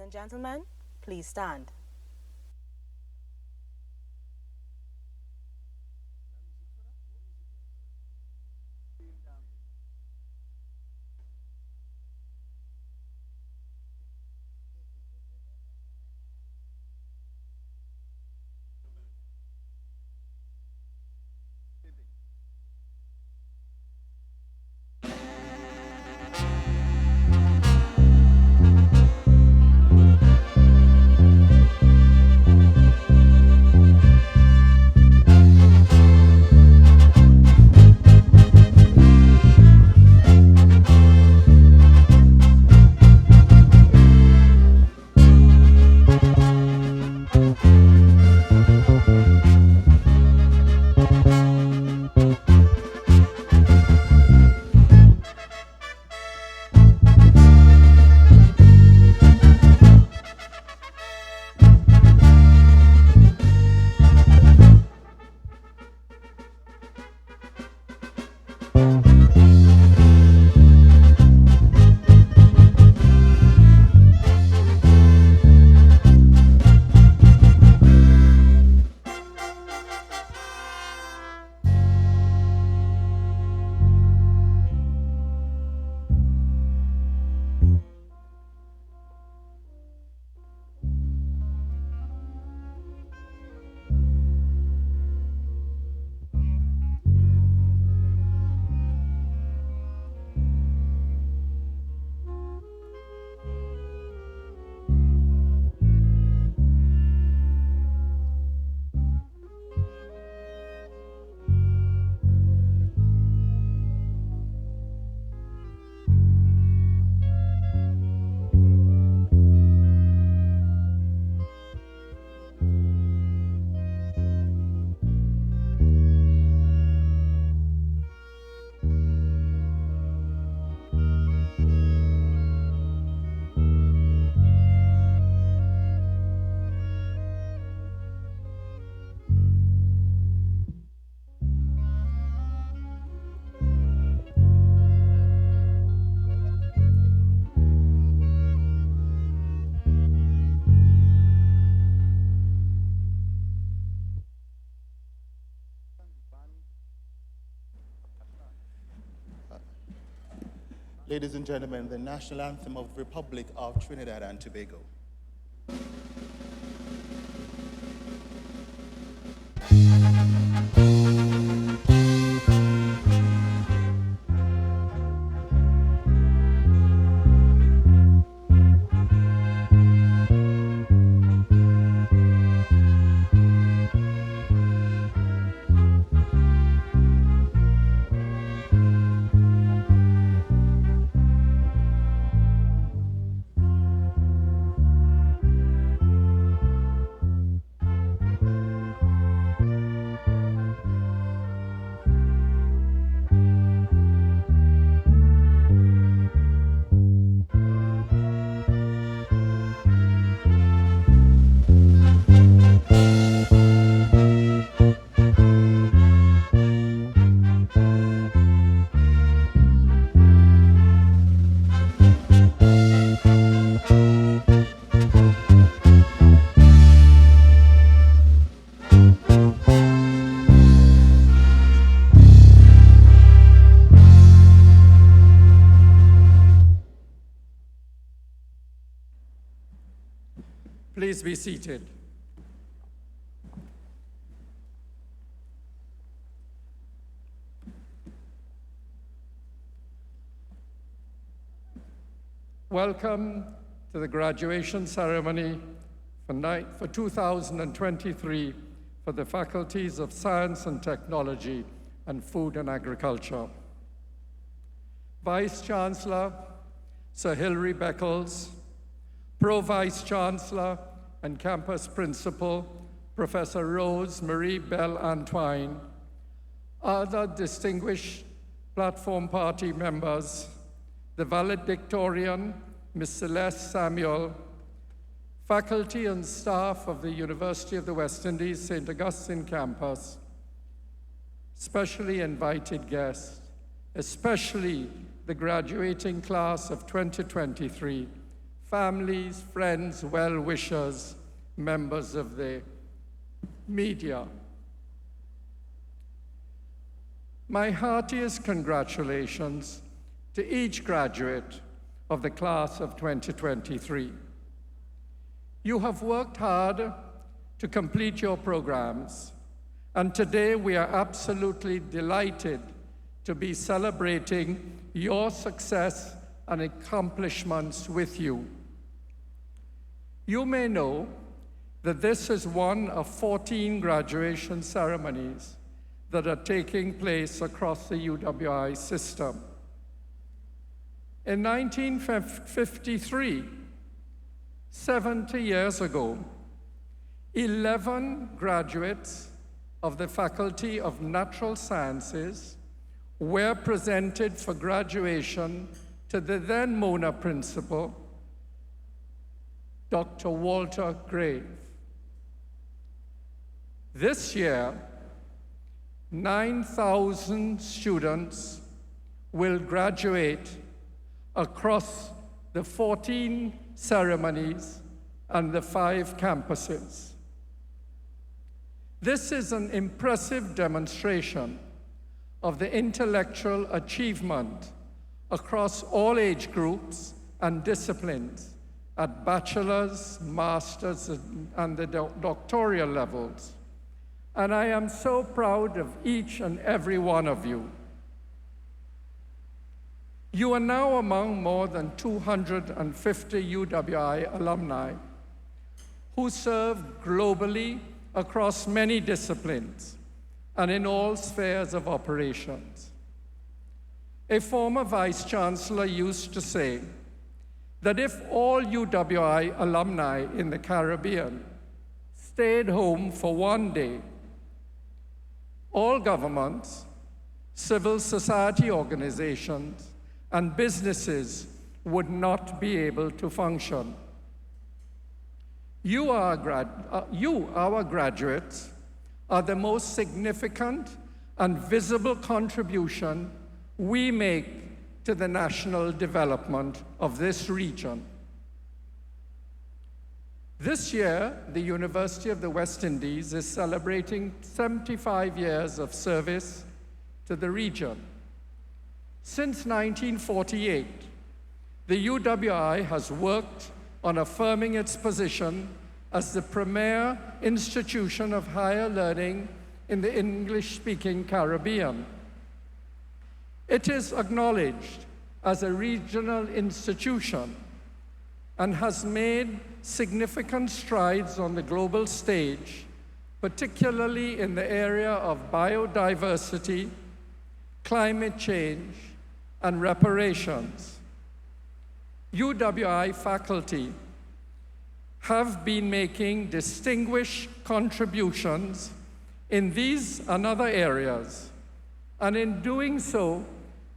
and gentlemen, please stand. Ladies and gentlemen, the national anthem of the Republic of Trinidad and Tobago. Please be seated. Welcome to the graduation ceremony for 2023 for the Faculties of Science and Technology and Food and Agriculture. Vice Chancellor Sir Hilary Beckles, Pro-Vice Chancellor and Campus Principal, Professor Rose Marie Bell Antoine, other distinguished platform party members, the valedictorian, Ms. Celeste Samuel, faculty and staff of the University of the West Indies St. Augustine campus, specially invited guests, especially the graduating class of 2023, families, friends, well-wishers, members of the media. My heartiest congratulations to each graduate of the class of 2023. You have worked hard to complete your programs, and today we are absolutely delighted to be celebrating your success and accomplishments with you. You may know that this is one of 14 graduation ceremonies that are taking place across the UWI system. In 1953, 70 years ago, 11 graduates of the Faculty of Natural Sciences were presented for graduation to the then Mona principal, Dr. Walter Grave. This year, 9,000 students will graduate across the 14 ceremonies and the 5 campuses. This is an impressive demonstration of the intellectual achievement across all age groups and disciplines at bachelor's, master's, and the doctoral levels. And I am so proud of each and every one of you. You are now among more than 250 UWI alumni who serve globally across many disciplines and in all spheres of operations. A former vice chancellor used to say that if all UWI alumni in the Caribbean stayed home for one day, all governments, civil society organizations, and businesses would not be able to function. You, our graduates, are the most significant and visible contribution we make to the national development of this region. This year, the University of the West Indies is celebrating 75 years of service to the region. Since 1948, the UWI has worked on affirming its position as the premier institution of higher learning in the English-speaking Caribbean. It is acknowledged as a regional institution and has made significant strides on the global stage, particularly in the area of biodiversity, climate change, and reparations. UWI faculty have been making distinguished contributions in these and other areas, and in doing so,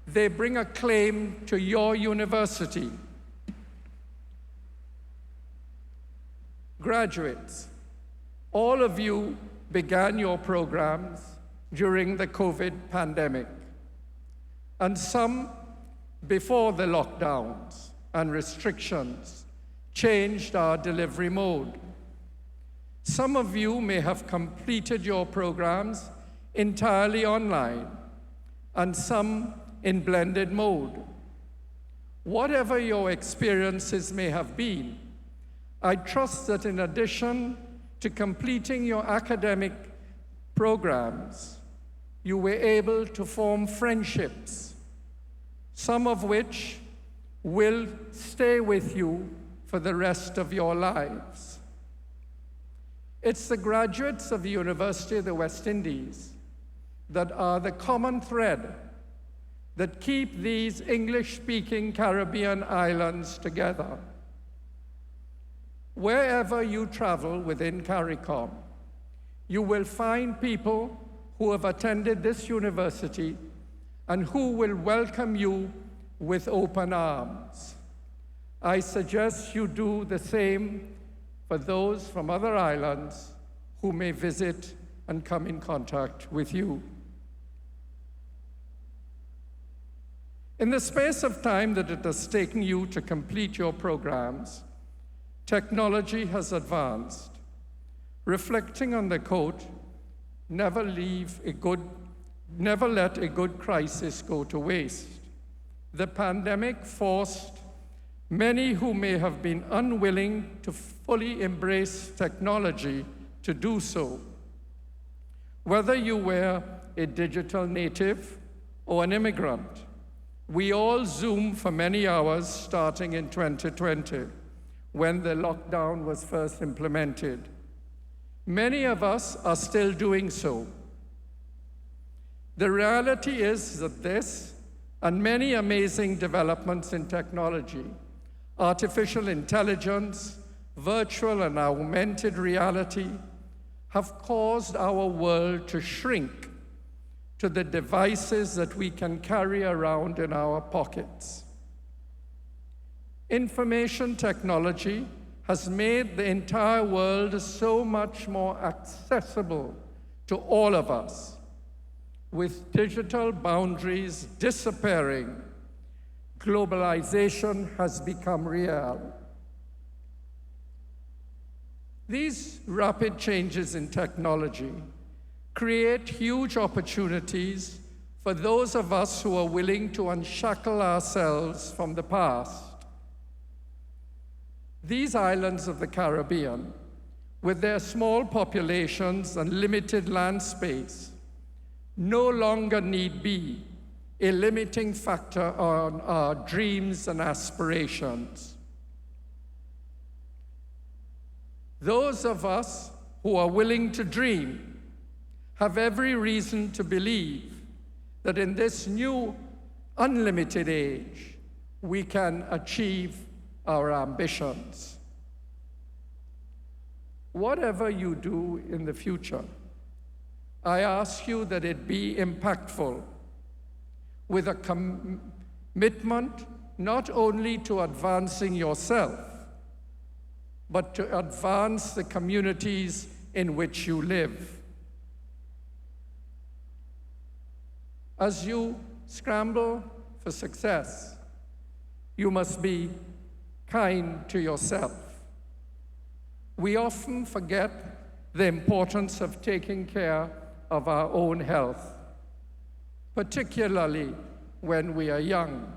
they bring a claim to your university. Graduates, all of you began your programs during the COVID pandemic, and some before the lockdowns and restrictions changed our delivery mode. Some of you may have completed your programs entirely online, and some in blended mode. Whatever your experiences may have been, I trust that in addition to completing your academic programs, you were able to form friendships, some of which will stay with you for the rest of your lives. It's the graduates of the University of the West Indies that are the common thread that keep these English-speaking Caribbean islands together. Wherever you travel within CARICOM, you will find people who have attended this university and who will welcome you with open arms. I suggest you do the same for those from other islands who may visit and come in contact with you. In the space of time that it has taken you to complete your programs, technology has advanced. Reflecting on the quote, never let a good crisis go to waste. The pandemic forced many who may have been unwilling to fully embrace technology to do so. Whether you were a digital native or an immigrant, we all Zoomed for many hours starting in 2020, when the lockdown was first implemented. Many of us are still doing so. The reality is that this and many amazing developments in technology, artificial intelligence, virtual and augmented reality, have caused our world to shrink to the devices that we can carry around in our pockets. Information technology has made the entire world so much more accessible to all of us. With digital boundaries disappearing, globalization has become real. These rapid changes in technology create huge opportunities for those of us who are willing to unshackle ourselves from the past. These islands of the Caribbean, with their small populations and limited land space, no longer need be a limiting factor on our dreams and aspirations. Those of us who are willing to dream have every reason to believe that in this new unlimited age, we can achieve our ambitions. Whatever you do in the future, I ask you that it be impactful, with a commitment not only to advancing yourself, but to advance the communities in which you live. As you scramble for success, you must be kind to yourself. We often forget the importance of taking care of our own health, particularly when we are young.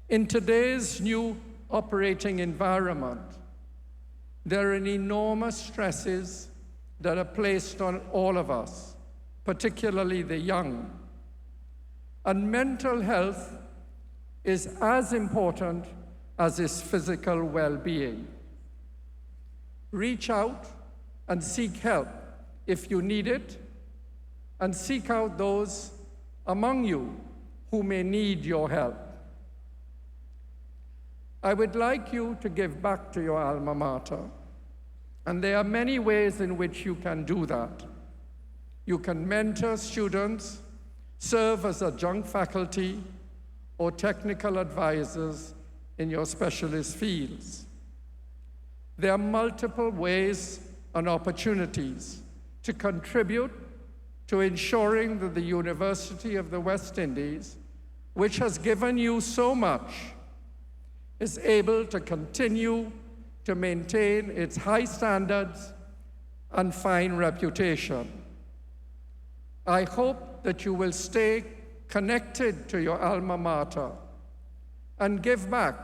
In today's new operating environment, there are enormous stresses that are placed on all of us, particularly the young. And mental health is as important as is physical well-being. Reach out and seek help if you need it, and seek out those among you who may need your help. I would like you to give back to your alma mater, and there are many ways in which you can do that. You can mentor students, serve as adjunct faculty, or technical advisors in your specialist fields. There are multiple ways and opportunities to contribute to ensuring that the University of the West Indies, which has given you so much, is able to continue to maintain its high standards and fine reputation. I hope that you will stay connected to your alma mater and give back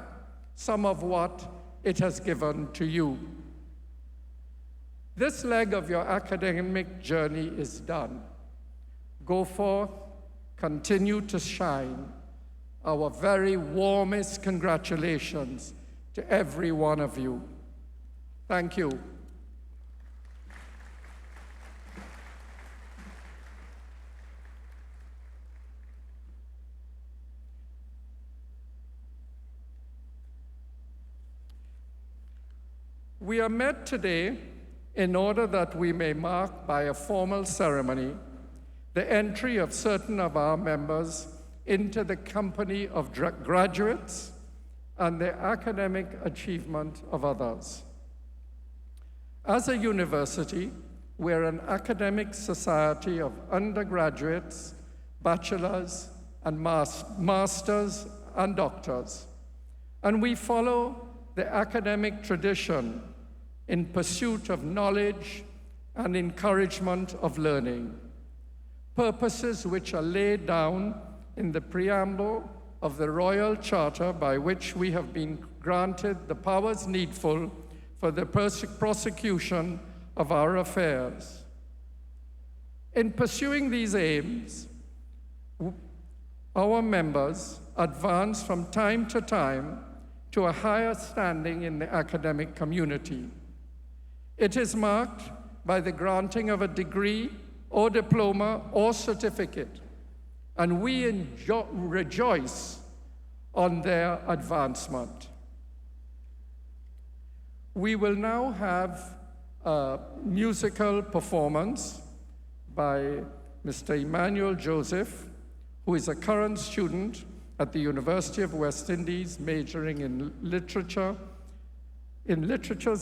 some of what it has given to you. This leg of your academic journey is done. Go forth, continue to shine. Our very warmest congratulations to every one of you. Thank you. We are met today in order that we may mark by a formal ceremony the entry of certain of our members into the company of graduates and the academic achievement of others. As a university, we're an academic society of undergraduates, bachelor's, and masters and doctors. And we follow the academic tradition in pursuit of knowledge and encouragement of learning, purposes which are laid down in the preamble of the Royal Charter, by which we have been granted the powers needful for the prosecution of our affairs. In pursuing these aims, our members advance from time to time to a higher standing in the academic community. It is marked by the granting of a degree or diploma or certificate, and we rejoice on their advancement. We will now have a musical performance by Mr. Emmanuel Joseph, who is a current student at the University of West Indies, majoring in literatures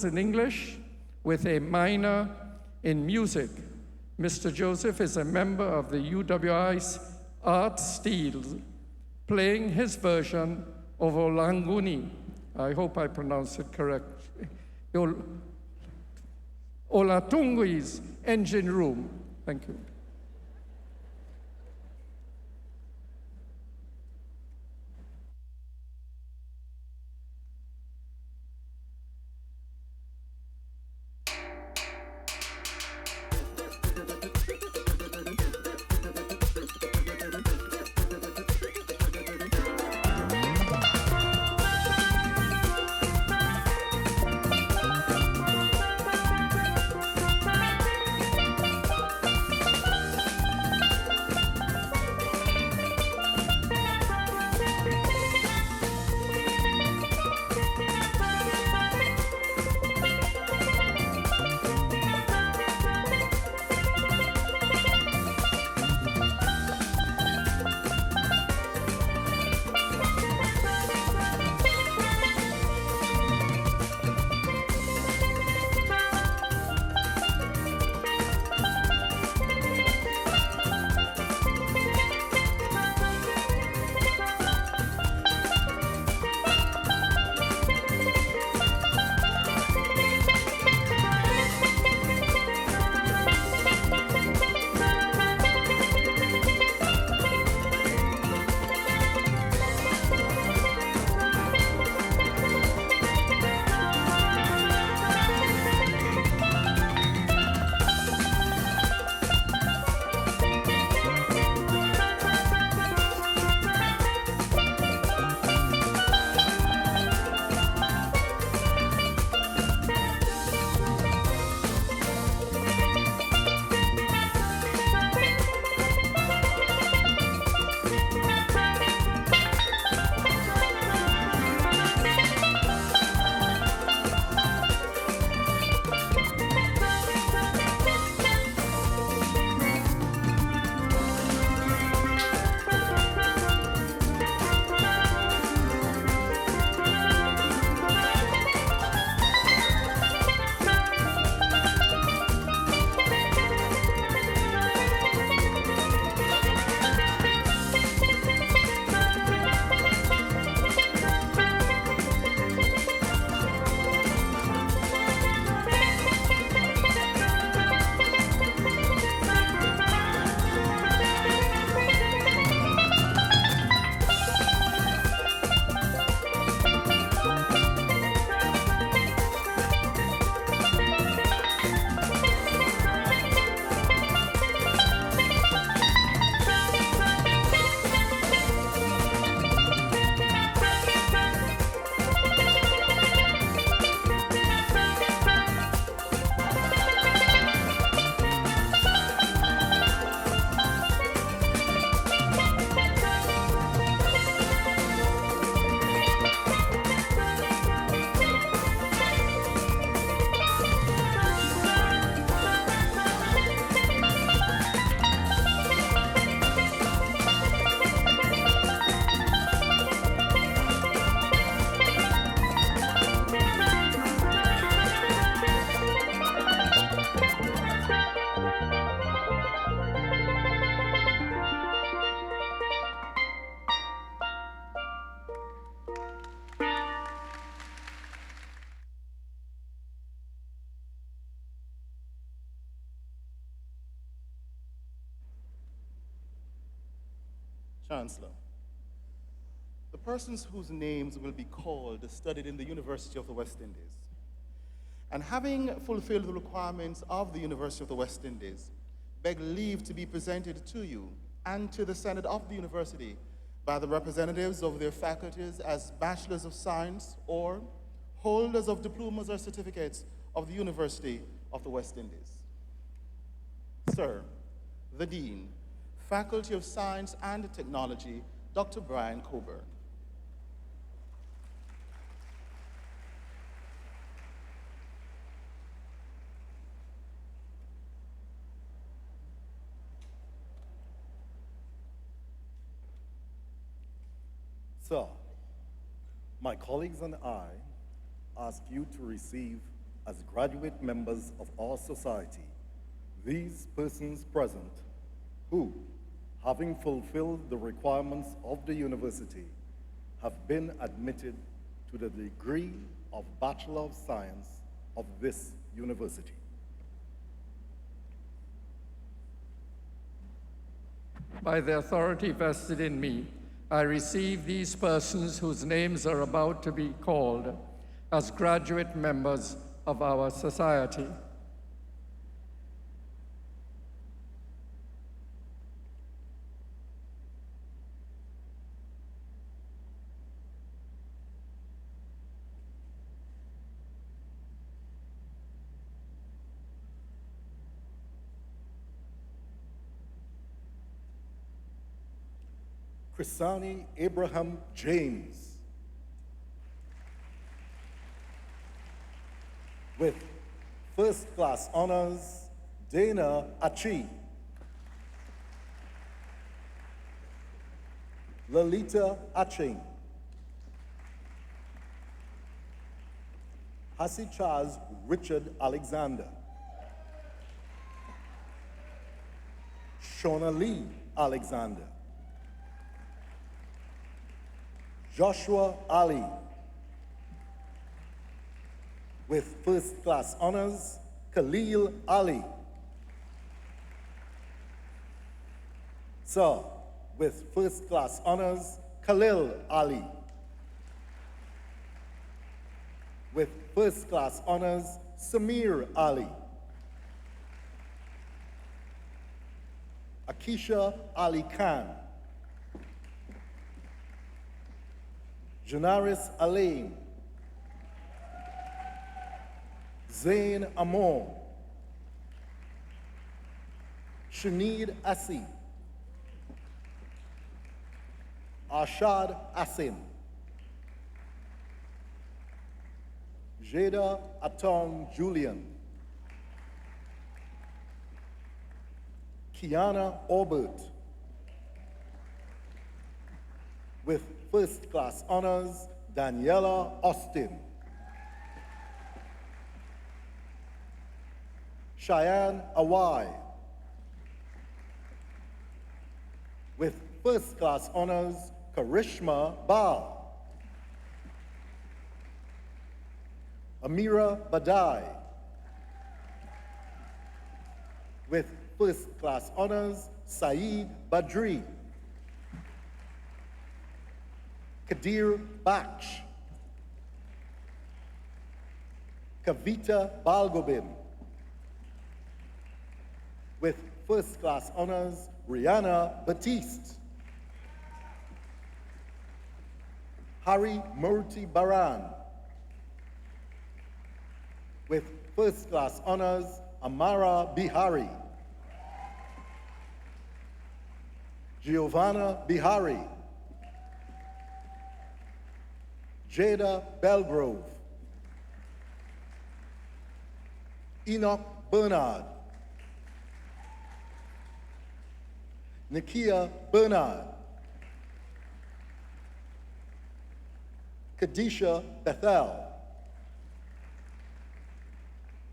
in English, with a minor in music. Mr. Joseph is a member of the UWI's Art Steels, playing his version of Olanguni. I hope I pronounced it correctly. Olatungui's Engine Room. Thank you. Chancellor, the persons whose names will be called studied in the University of the West Indies. And having fulfilled the requirements of the University of the West Indies, beg leave to be presented to you and to the Senate of the University by the representatives of their faculties as Bachelors of Science or holders of diplomas or certificates of the University of the West Indies. Sir, the Dean, Faculty of Science and Technology, Dr. Brian Coburn. Sir, my colleagues and I ask you to receive as graduate members of our society these persons present who, having fulfilled the requirements of the university, have been admitted to the degree of Bachelor of Science of this university. By the authority vested in me, I receive these persons whose names are about to be called as graduate members of our society. Chrisani Abraham James. With first class honors, Dana Achi. Lalita Aching. Hasichaz Richard Alexander. Shona Lee Alexander. Joshua Ali. With first class honors, Khalil Ali. Sir, with first class honors, Khalil Ali. With first class honors, Samir Ali. Akisha Ali Khan. Janaris Alain. Zain Amor. Shanid Asi. Arshad Asin. Jada Atong Julian. Kiana Orbert. With first class honors, Daniela Austin. Cheyenne Awai. With first class honors, Karishma Ba. Amira Badai. With first class honors, Saeed Badri. Kadir Baksh. Kavita Balgobin. With first class honors, Rihanna Batiste. Hari Murti Baran. With first class honors, Amara Bihari. Giovanna Bihari. Jada Belgrove. Enoch Bernard. Nikia Bernard. Kadisha Bethel.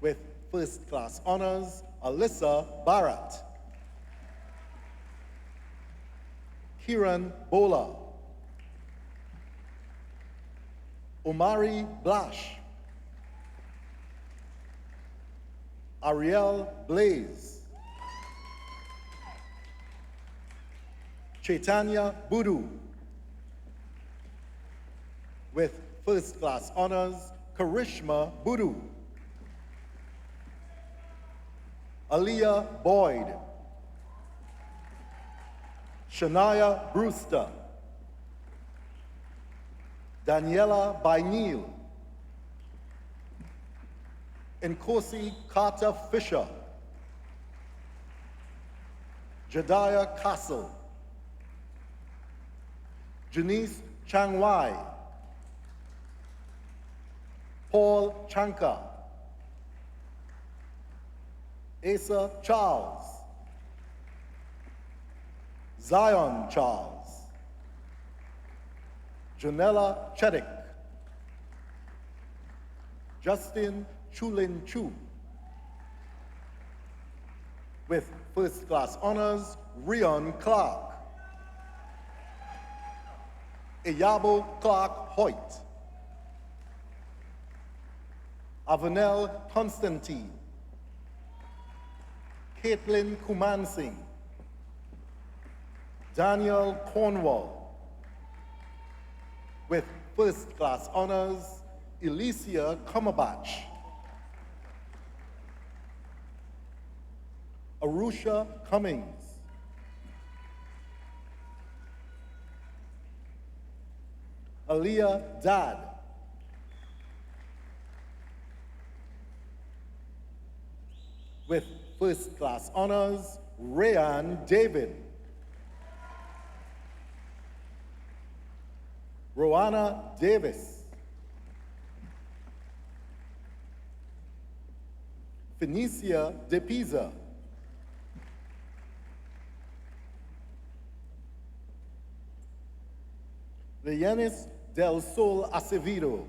With first class honors, Alyssa Barat. Kiran Bola. Omari Blash. Ariel Blaze. Chaitanya Budu. With first class honors, Karishma Budu. Aaliyah Boyd. Shania Brewster. Daniela Bainil. Nkosi Carter Fisher. Jediah Castle. Janice Changwai. Paul Chanka. Asa Charles. Zion Charles. Janella Chedick. Justin Chulin Chu. With first class honors, Rion Clark. Iyabo Clark Hoyt. Avanel Constantine. Caitlin Kumansing. Daniel Cornwall. With first class honors, Alicia Cumberbatch. Arusha Cummings. Aaliyah Dad. With first class honors, Rayan David. Rowana Davis. Phoenicia De Pisa. Leonis Del Sol Acevedo.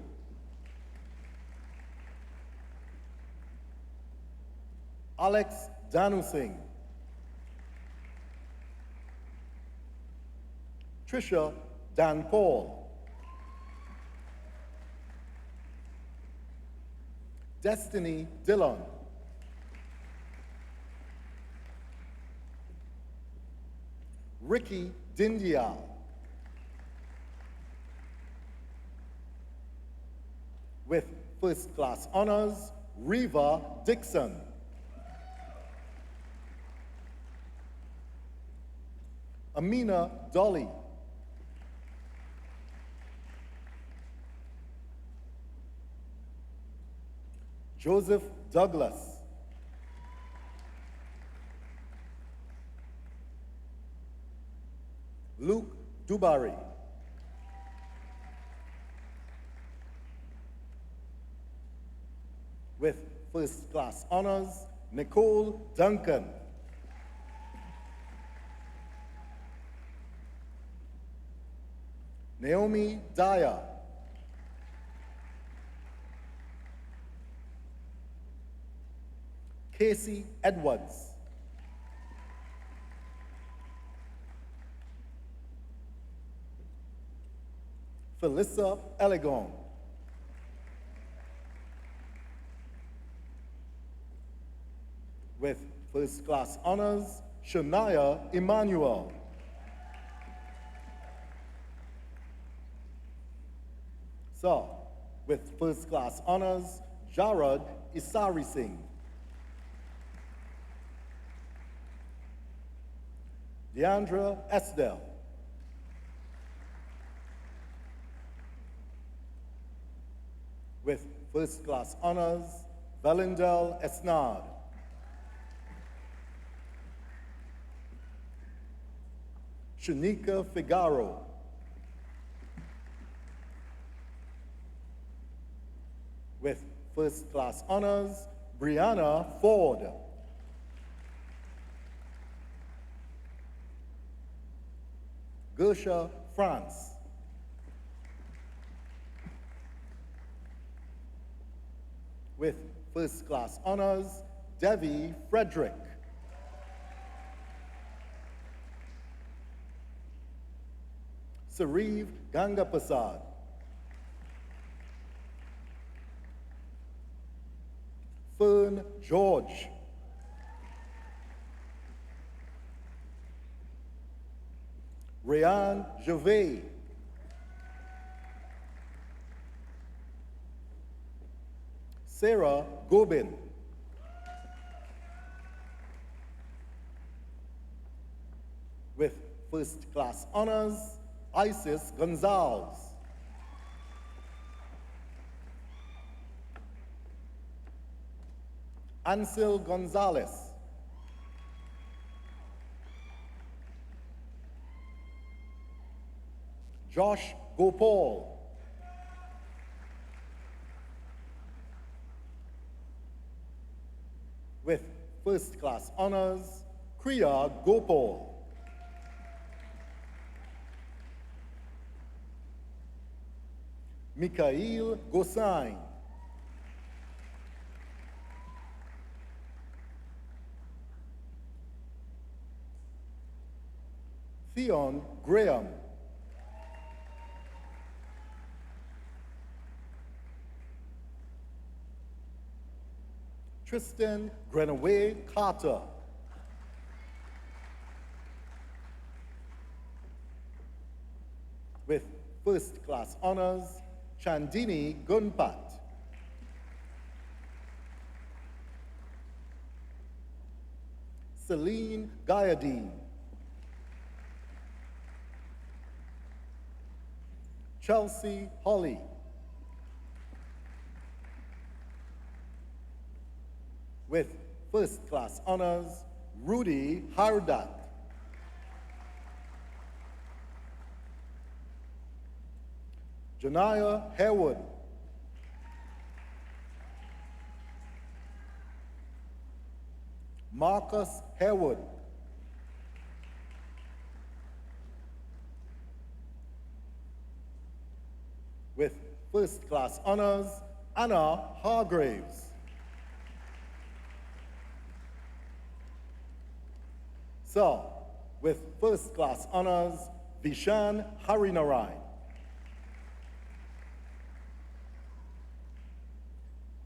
Alex Danusing. Trisha Dan Paul. Destiny Dillon. Ricky Dindia. With first class honors, Reva Dixon. Amina Dolly. Joseph Douglas. Luke Dubari. With first class honors, Nicole Duncan. Naomi Dyer. Casey Edwards. Felissa Elegon. With first class honors, Shania Emmanuel. So, with first class honors, Jarad Isari Singh. Deandra Esdell. With first class honors, Valindel Esnard. Shanika Figaro. With first class honors, Brianna Ford. Gersha France. With first class honors, Devi Frederick. Sariv Gangapasad. Fern George. Rayan Gervais. Sarah Gobin. With first class honors, Isis Gonzalez. Ansel Gonzalez. Josh Gopal. With first class honors, Kriya Gopal. Mikhail Gosain. Theon Graham. Tristan Grenaway Carter. With first class honors, Chandini Gunpat. Celine Gayadine. Chelsea Holly. With first class honors, Rudy Hardat. Janaya Harewood. Marcus Harewood. With first class honors, Anna Hargraves. So, with first class honors, Vishan Harinarayan.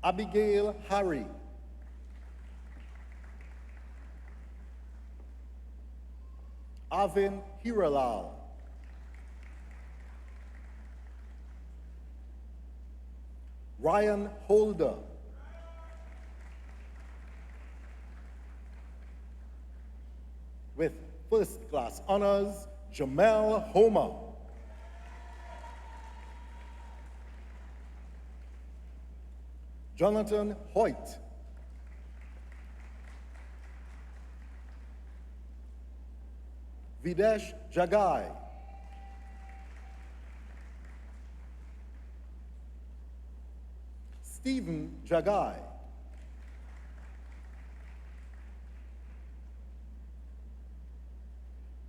Abigail Harry. Arvin Hiralal. Ryan Holder. With first class honors, Jamel Homer. Jonathan Hoyt. Videsh Jagai. Stephen Jagai.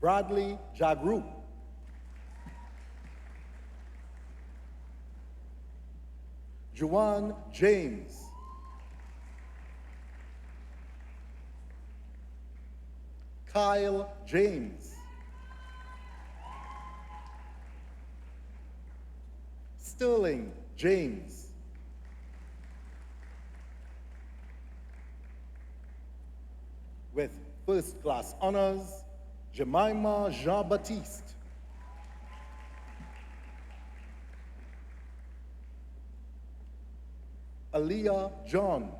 Bradley Jagrup. Juwan James. Kyle James. Sterling James. With first class honors, Jemima Jean-Baptiste. Aliyah John.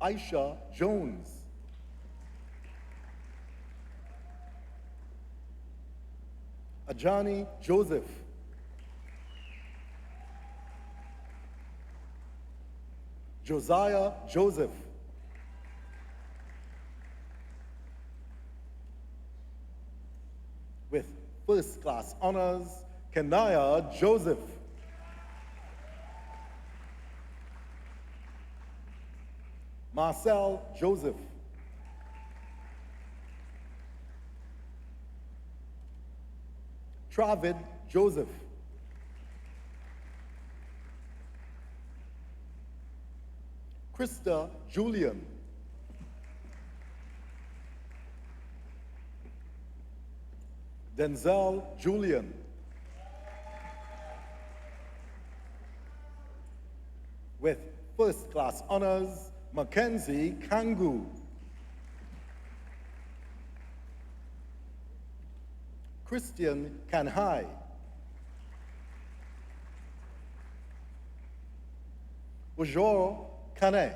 Aisha Jones. Ajani Joseph. Josiah Joseph. With first class honors, Kenaya Joseph. Marcel Joseph. Travid Joseph. Krista Julian. Denzel Julian. With first class honors, Mackenzie Kangu. Christian Kanhai, Ujoro Kane,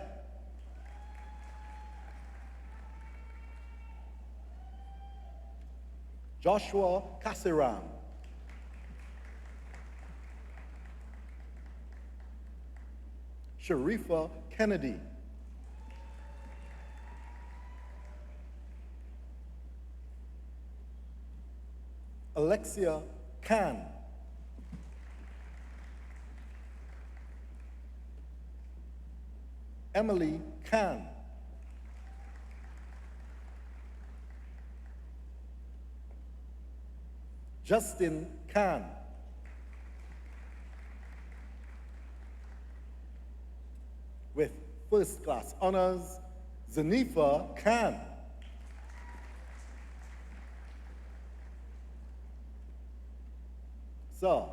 Joshua Kasiram, Sharifa Kennedy, Alexia Khan, Emily Khan, Justin Khan, with first class honors, Zanifa Khan, Sir,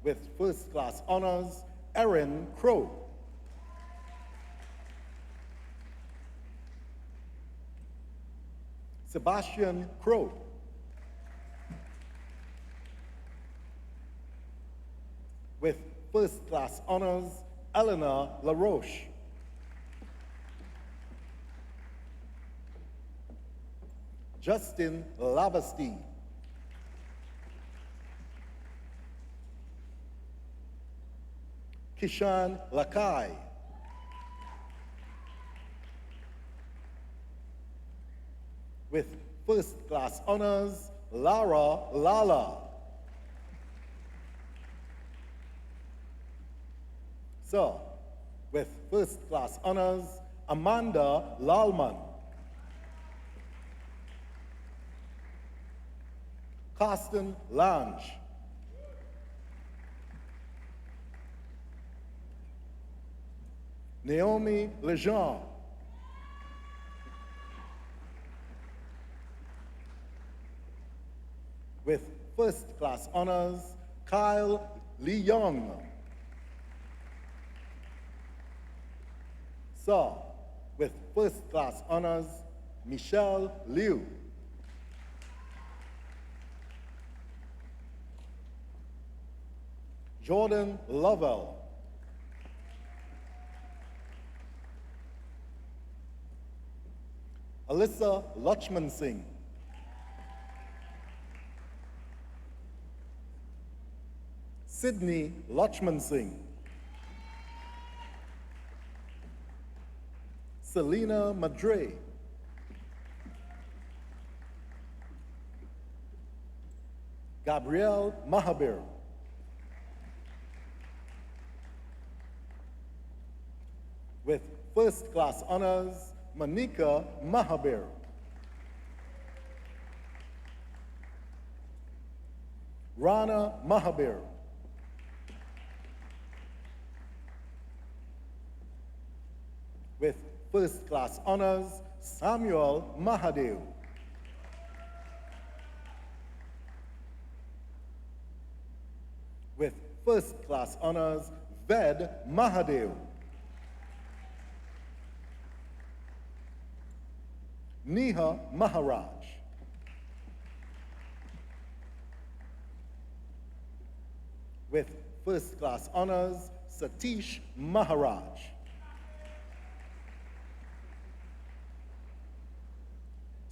with first class honors, Erin Crow, Sebastian Crow, with first class honors, Eleanor LaRoche, Justin Lavasti, Kishan Lakai, with first class honors, Lara Lala, Sir, with first class honors, Amanda Lalman, Carsten Lange, Naomi Lejean, with first class honors, Kyle Lee Young, Sir, with first class honors, Michelle Liu, Jordan Lovell, Alyssa Lachman Singh, Sydney Lachman Singh, Selena Madre, Gabrielle Mahabir, with first class honors, Manika Mahabir, Rana Mahabir, with first class honors, Samuel Mahadev, with first class honors, Ved Mahadev, Neha Maharaj, with first class honors, Satish Maharaj,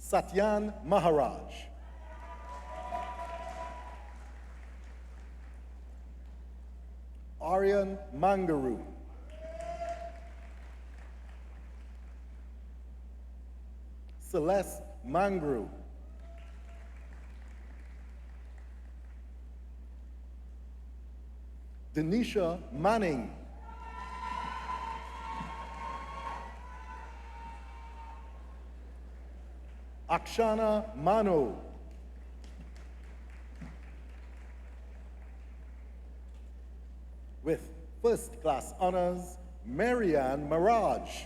Satyan Maharaj, Aryan Mangaru, Celeste Mangru, Denisha Manning, Akshana Mano, with first class honors, Marianne Mirage,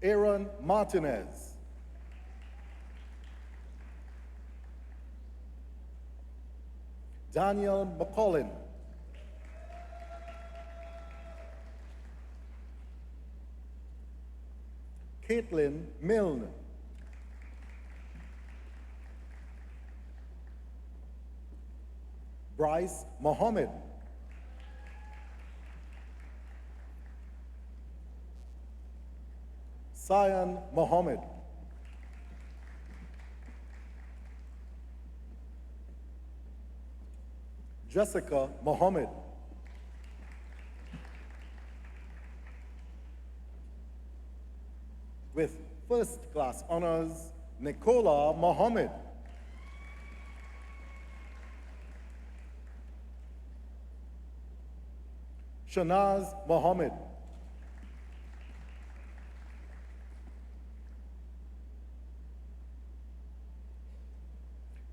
Aaron Martinez, Daniel McCollin, Caitlin Milne. Bryce Mohammed. Sayan Mohammed. Jessica Mohammed. With first class honors, Nicola Mohammed. Shanaz Mohammed.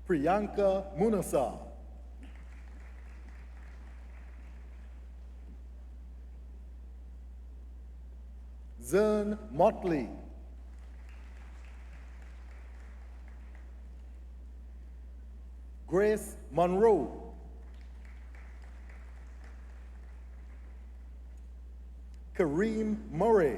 Priyanka Munasa. Zern Motley. Grace Monroe. Kareem Murray.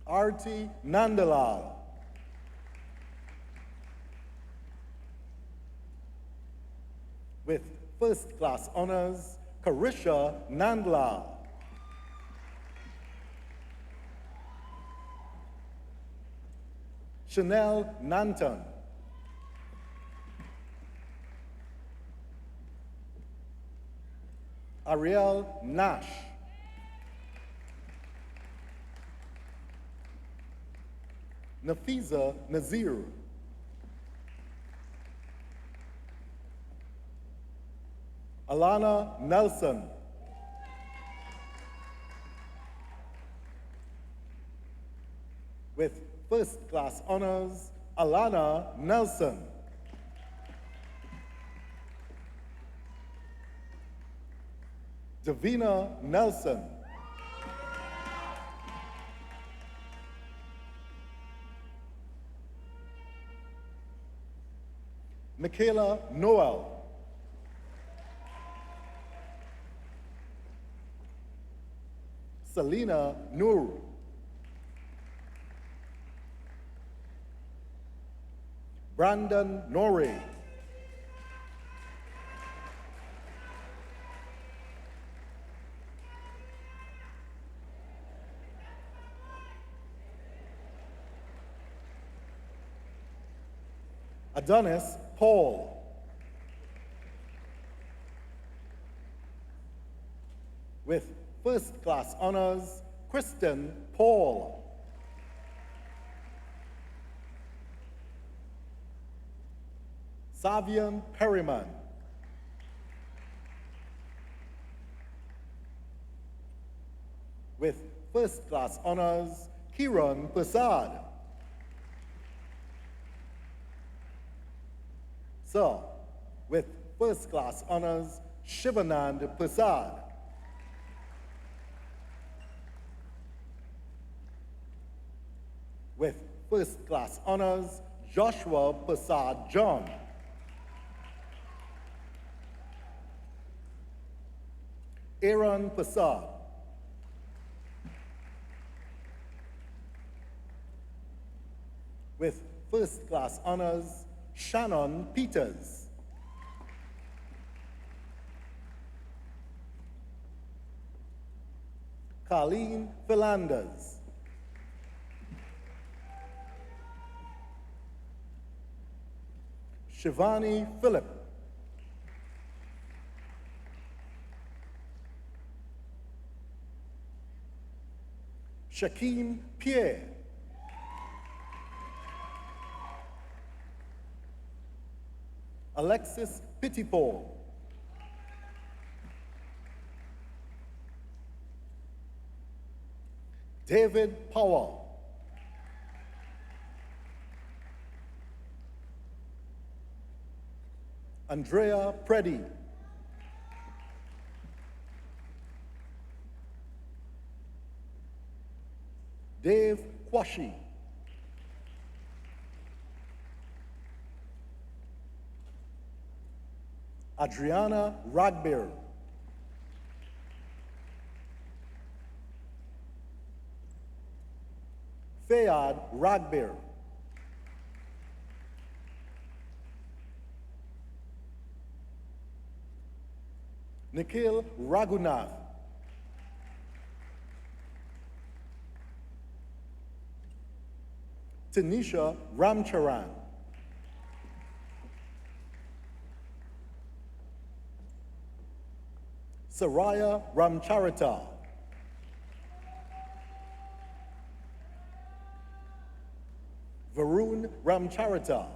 Arti Nandalal. With first class honors, Karisha Nandlal. Chanel Nanton. Ariel Nash. Nafiza Nazir. Alana Nelson. With first class honors, Alana Nelson. Davina Nelson. Michaela Noel. Selena Noor. Brandon Norrie. Adonis Paul. With first class honors, Kristen Paul. Savian Perryman. With first class honors, Kiran Prasad. Sir, with first class honors, Shivanand Prasad. With first class honors, Joshua Prasad John. Aaron Prasad. With first class honors, Shannon Peters. Colleen Philanders. Shivani Phillip. Shaquem Pierre. Alexis Pittipole. David Powell. Andrea Preddy. Dave Kwashi. Adriana Ragbear. Fayad Ragbir. Nikhil Raghunath. Tanisha Ramcharan. Saraya Ramcharita. Varun Ramcharita.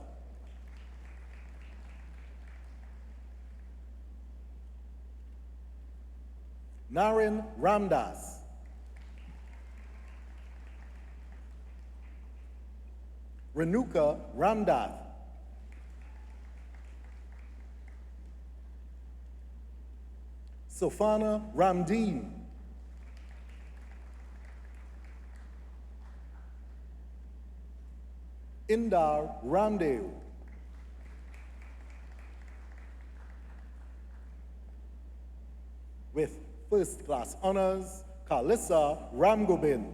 Naren Ramdas. Renuka Ramdath. Sofana Ramdeen. Indar Ramdev. With first class honors, Kalissa Ramgobin.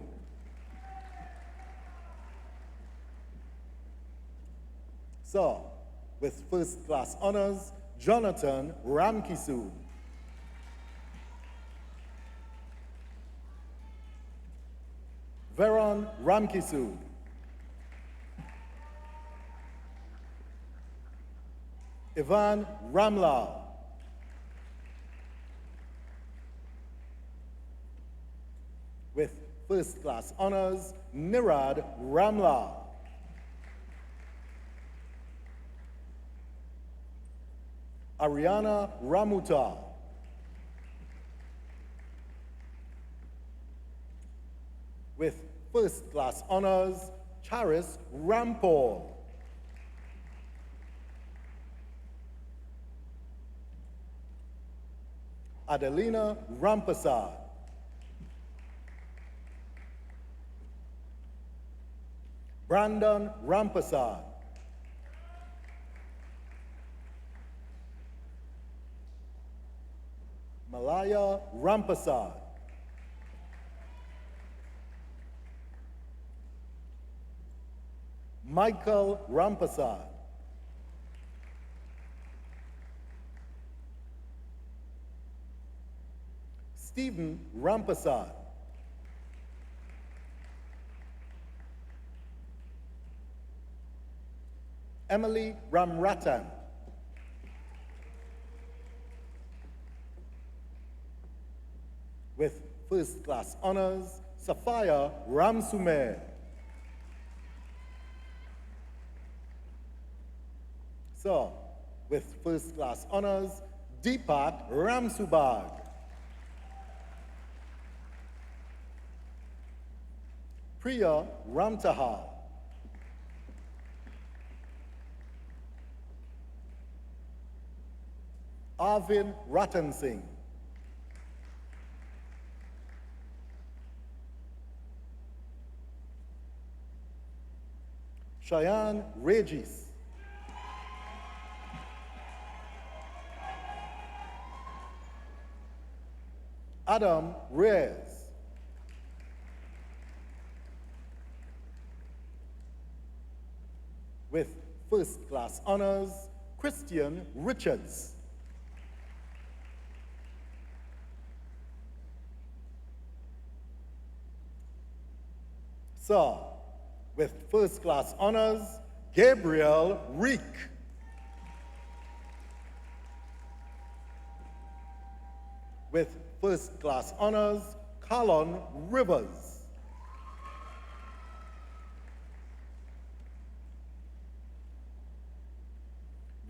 So, with first class honors, Jonathan Ramkisoon. Veron Ramkisoon. Ivan Ramlal. With first class honors, Nirad Ramlal. Ariana Ramuta. With first class honors, Charis Rampal. Adelina Rampasad. Brandon Rampasad. Malaya Rampasad. Michael Rampasad. Stephen Rampasad. Emily Ramratan. With first class honors, Safaya Ramsumer. So, with first class honors, Deepak Ramsubag. Priya Ramtahal. Arvin Ratan Singh. Cheyenne Regis. Adam Reyes. With first class honors, Christian Richards. So, with first class honors, Gabriel Reek. With first class honors, Colin Rivers.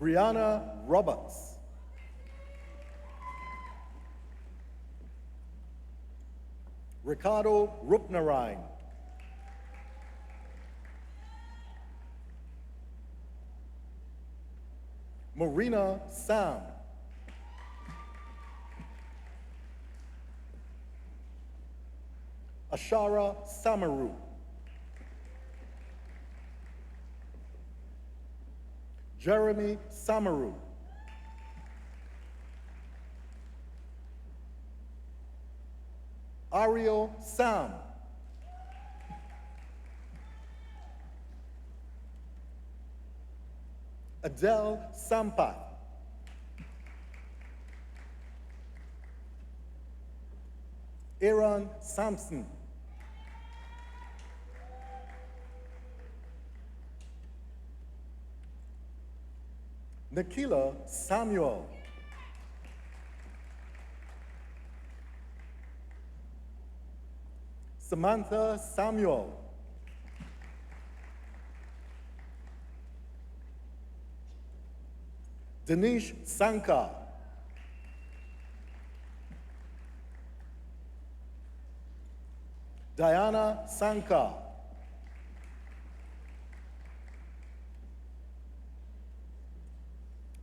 Brianna Roberts. Ricardo Rupnarine. Marina Sam. Ashara Samaru. Jeremy Samaru. Ariel Sam. Adele Sampath, Aaron Sampson, Nikila Samuel, Samantha Samuel, Danish Sankar, Diana Sankar,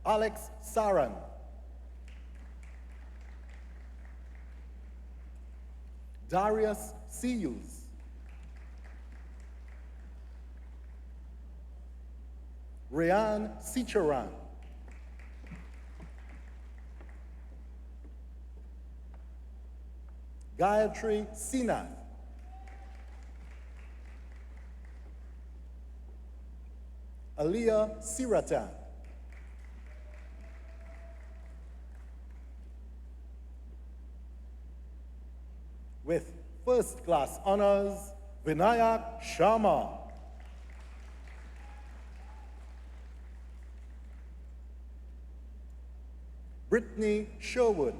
Alex Saran, Darius Siyus, Rayan Sicharan, Gayatri Sinath, Aliyah Siratan, with first class honors, Vinayak Sharma, Brittany Sherwood,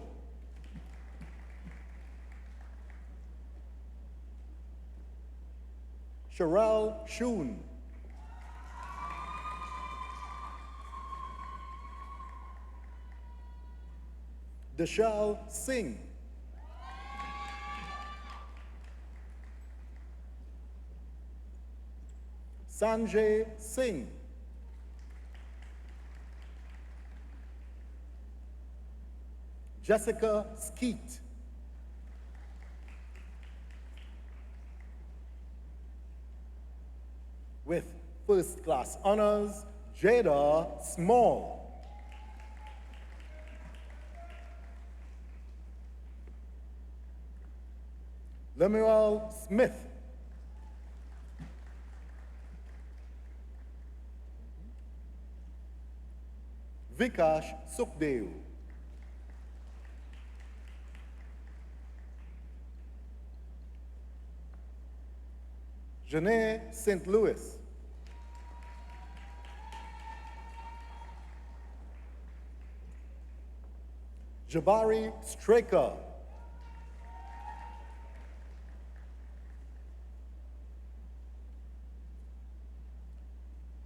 Sherelle Shoon, Dashal Singh, Sanjay Singh, Jessica Skeet, with first class honors, Jada Small, Lemuel Smith, Vikash Sukhdev, Janae St. Louis, Jabari Straker,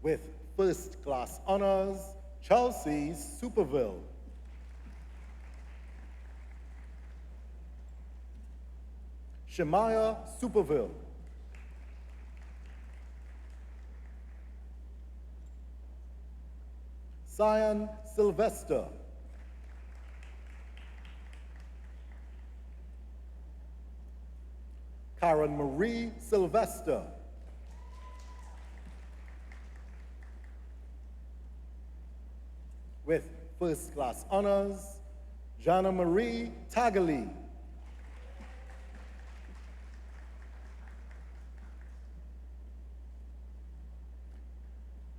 with first class honors, Chelsea Superville, Shemaya Superville, Cyan Sylvester, Karen Marie Sylvester, with first class honors, Jana Marie Tagali,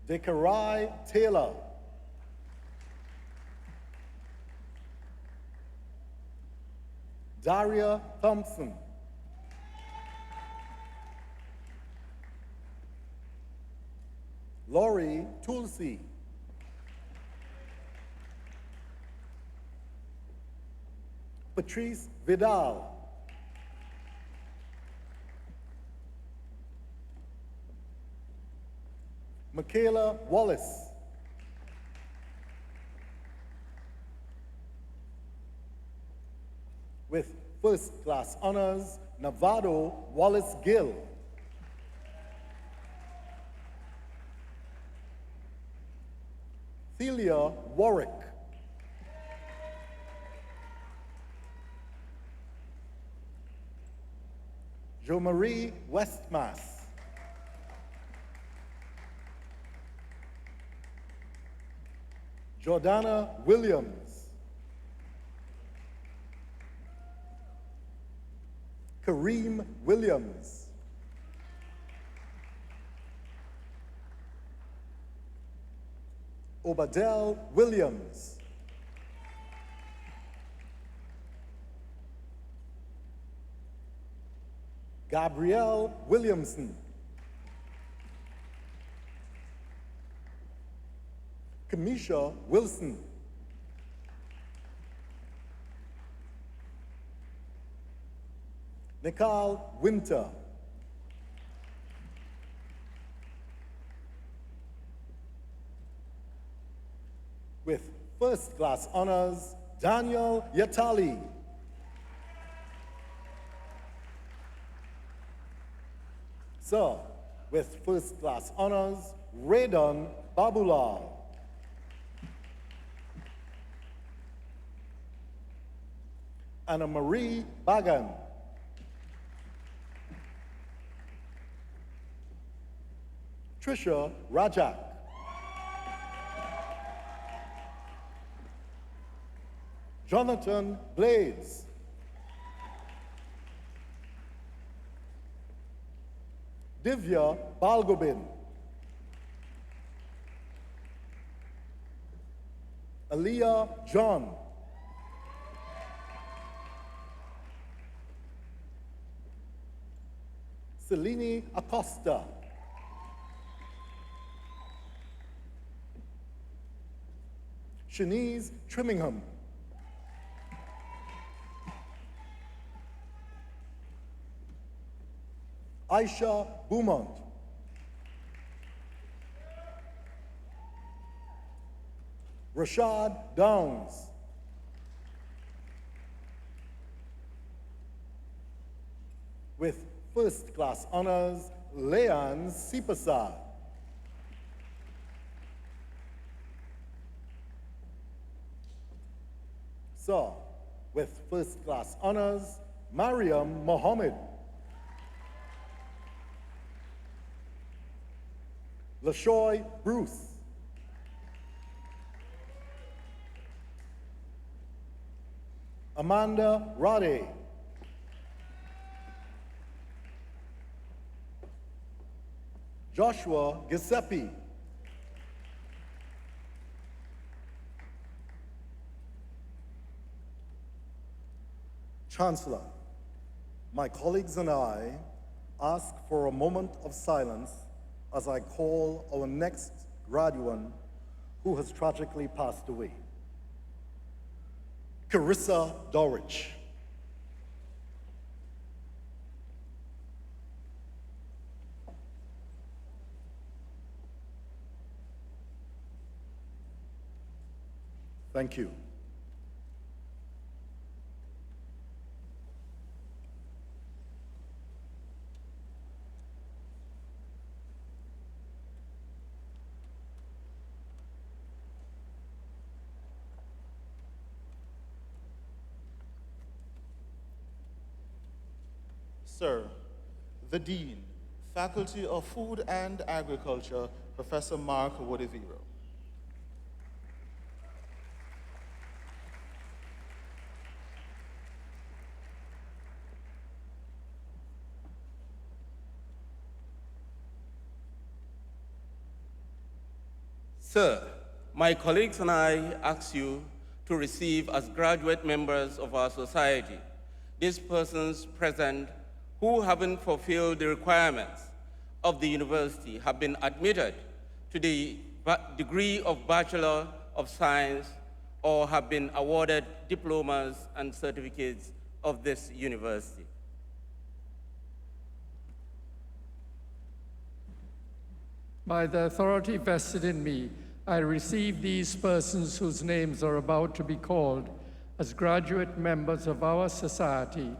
Dekarai Taylor, Daria Thompson, Lori Tulsi, Patrice Vidal, Michaela Wallace, with first class honors, Navado Wallace Gill, Thelia Warwick, Jo Marie Westmass, Jordana Williams, Kareem Williams, Obadell Williams. Gabrielle Williamson. Kamisha Wilson. Nicole Winter. With first class honors, Daniel Yatali. Sir, with first class honors, Raydon Babulal. Anna Marie Bagan. Trisha Rajak. Jonathan Blades. Divya Balgobin. Aliyah John. Selini Acosta. Shanice Trimmingham. Aisha Beaumont. Rashad Downs. With first class honors, Leanne Sipasad. Sir, with first class honors, Mariam Mohammed. LaShoy Bruce. Amanda Rade. Joshua Giuseppe. Chancellor, my colleagues and I ask for a moment of silence as I call our next graduate who has tragically passed away. Carissa Dorich. Thank you. Sir, the Dean, Faculty of Food and Agriculture, Professor Mark Wodeviro. Sir, my colleagues and I ask you to receive as graduate members of our society these persons present who, having fulfilled the requirements of the university, have been admitted to the degree of Bachelor of Science or have been awarded diplomas and certificates of this university. By the authority vested in me, I receive these persons whose names are about to be called as graduate members of our society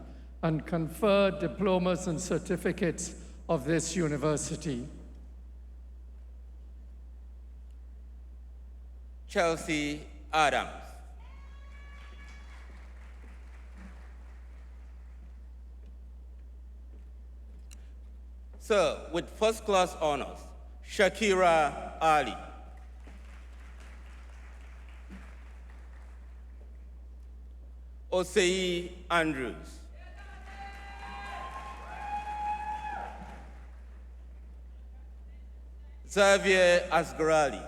and confer diplomas and certificates of this university. Chelsea Adams. Sir, with first class honors, Shakira Ali. Osei Andrews. Xavier Asgarali.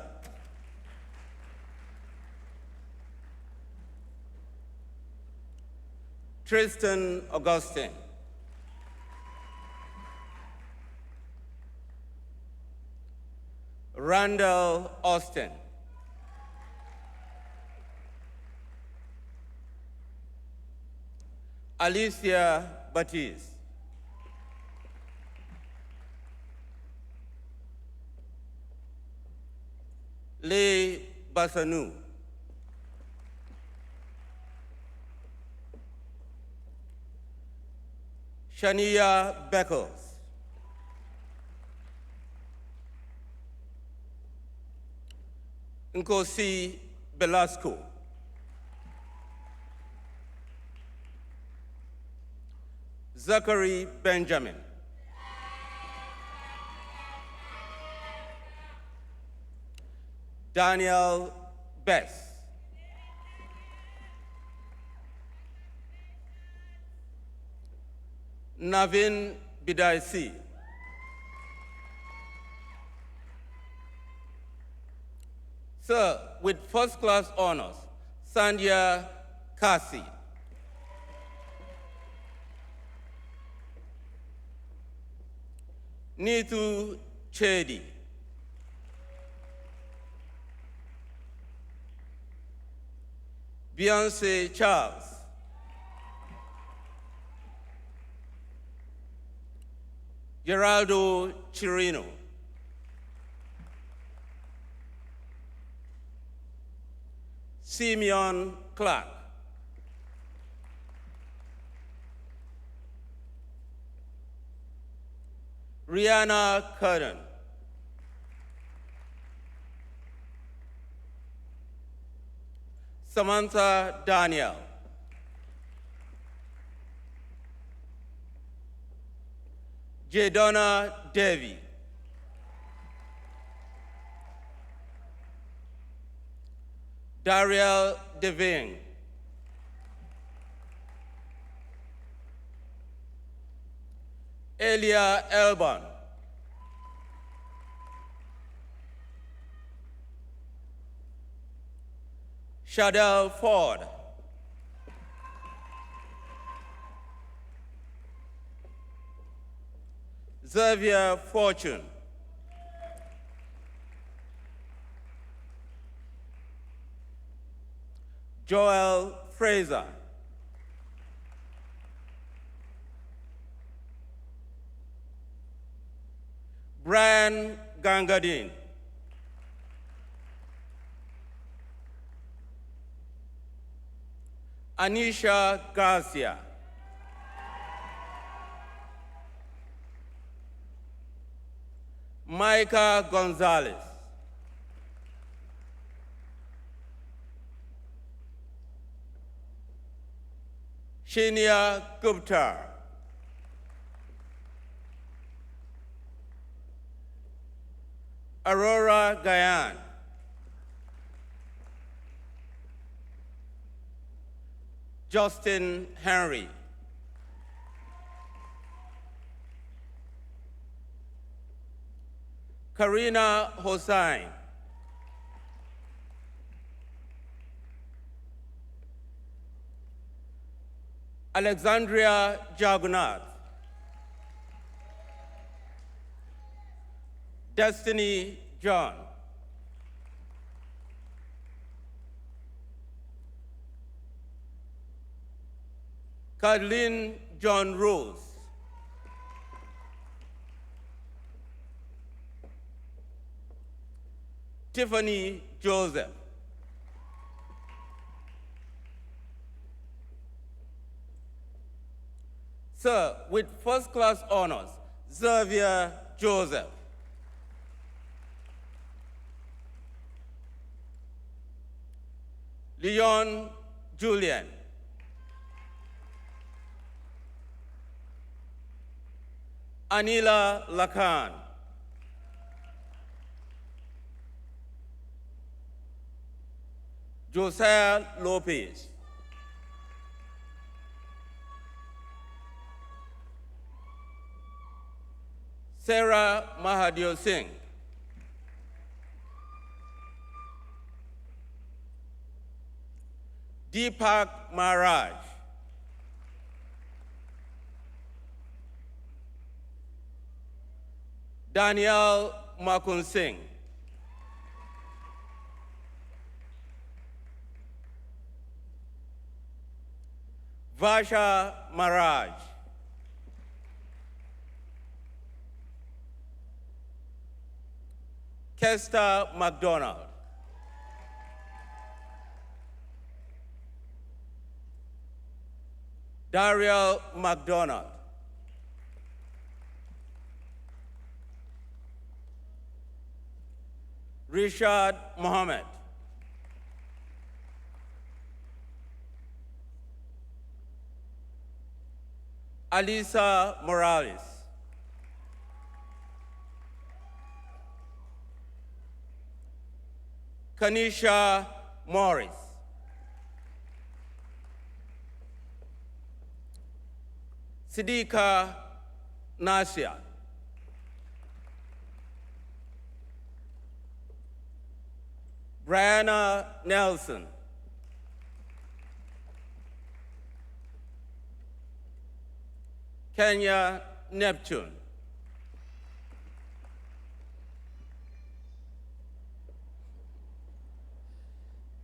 Tristan Augustine. Randall Austin. Alicia Baptiste. Lee Bassanu. Shania Beckles. Nkosi Belasco. Zachary Benjamin. Daniel Bess. Navin Bidaisi. Sir, with first-class honors, Sandhya Kasi. Neetu Chedi. Beyonce Charles. Geraldo Chirino. Simeon Clark. Rihanna Curran. Samantha Daniel. Jadonna Devi. Dariel Deving. Elia Elban. Shadell Ford. Xavier Fortune. Joel Fraser. Brian Gangadin. Anisha Garcia. Micah Gonzalez. Shinia Gupta. Aurora Gayan. Justin Henry. Karina Hossain. Alexandria Jagunath. Destiny John. Kathleen John Rose. Tiffany Joseph. Sir, with first-class honors, Xavier Joseph. Leon Julian. Anila Lakan. Josiah Lopez. Sarah Mahadio Singh. Deepak Maharaj. Daniel Makun Singh. Vasha Maraj. Kester MacDonald. Dariel MacDonald. Rishad Mohammed. Alisa Morales. Kanisha Morris. Siddiqa Nasia. Brianna Nelson. Kenya Neptune.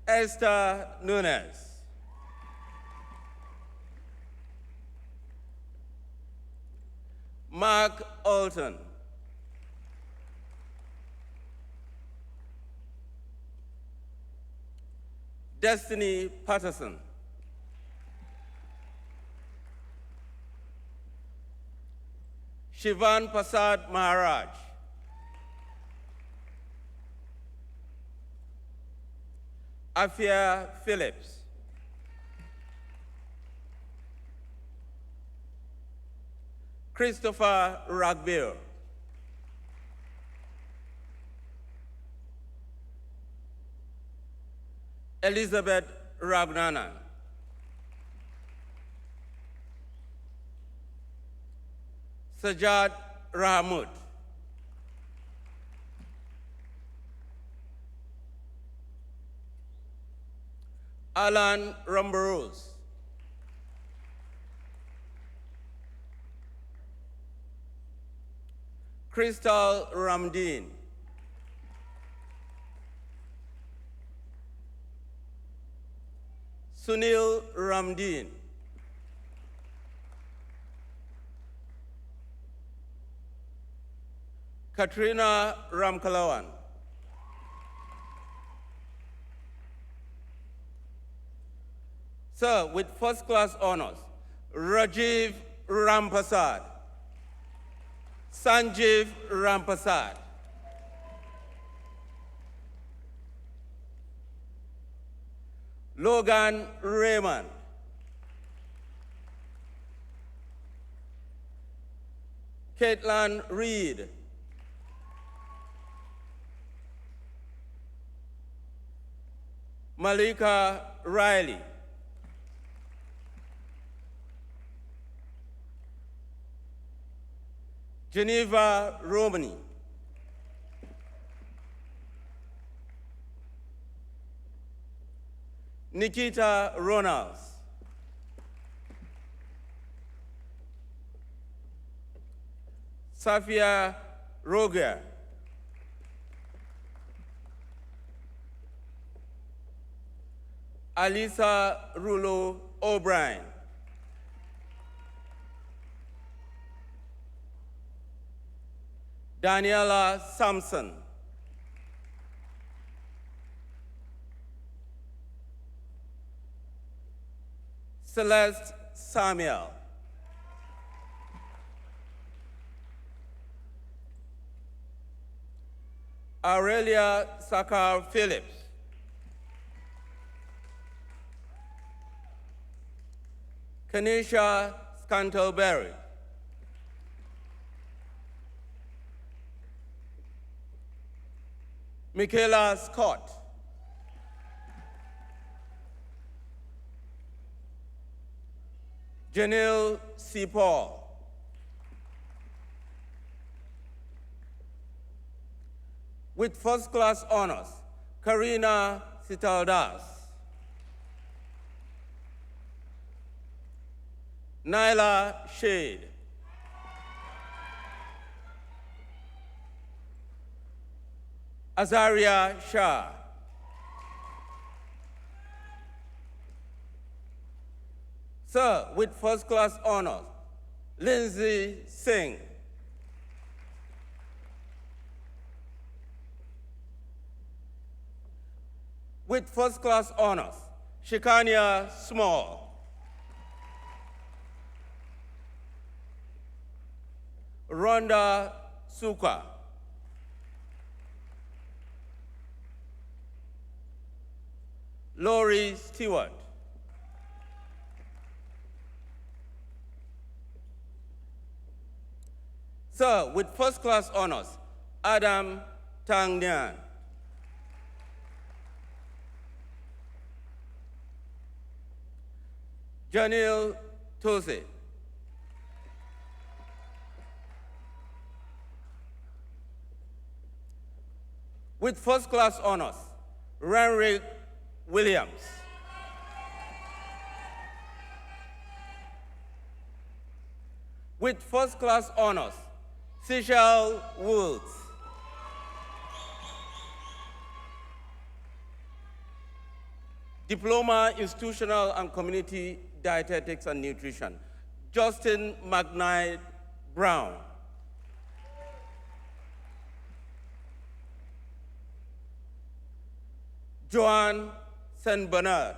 Esther Nunes. Mark Alton. Destiny Patterson. Shivan Prasad Maharaj. Afia Phillips. Christopher Ragbir. Elizabeth Ragnanan. Sajad Rahamud. Alan Rambarose. Crystal Ramdeen. Sunil Ramdeen. Katrina Ramkalawan. Sir, with first class honors, Rajiv Rampasad, Sanjeev Rampasad, Logan Raymond, Caitlin Reed, Malika Riley, Geneva Romani, Nikita Ronalds, Safia Roger, Alisa Rulo O'Brien, Daniela Sampson, Celeste Samuel, Aurelia Sakar Phillips, Kanisha Scantleberry, Michaela Scott, Janelle C. Paul, with first class honors, Karina Sitaldas, Nyla Shade, Azaria Shah. Sir, with first class honors, Lindsay Singh. With first class honors, Shikanya Small. Rhonda Suka. Lori Stewart. Sir, with first class honors, Adam Tang Nian. Janil Tose. With first class honors, Renrick Williams. With first class honors, Seychelle Woods. Diploma Institutional and Community Dietetics and Nutrition, Justin McKnight Brown. Joanne St. Bernard.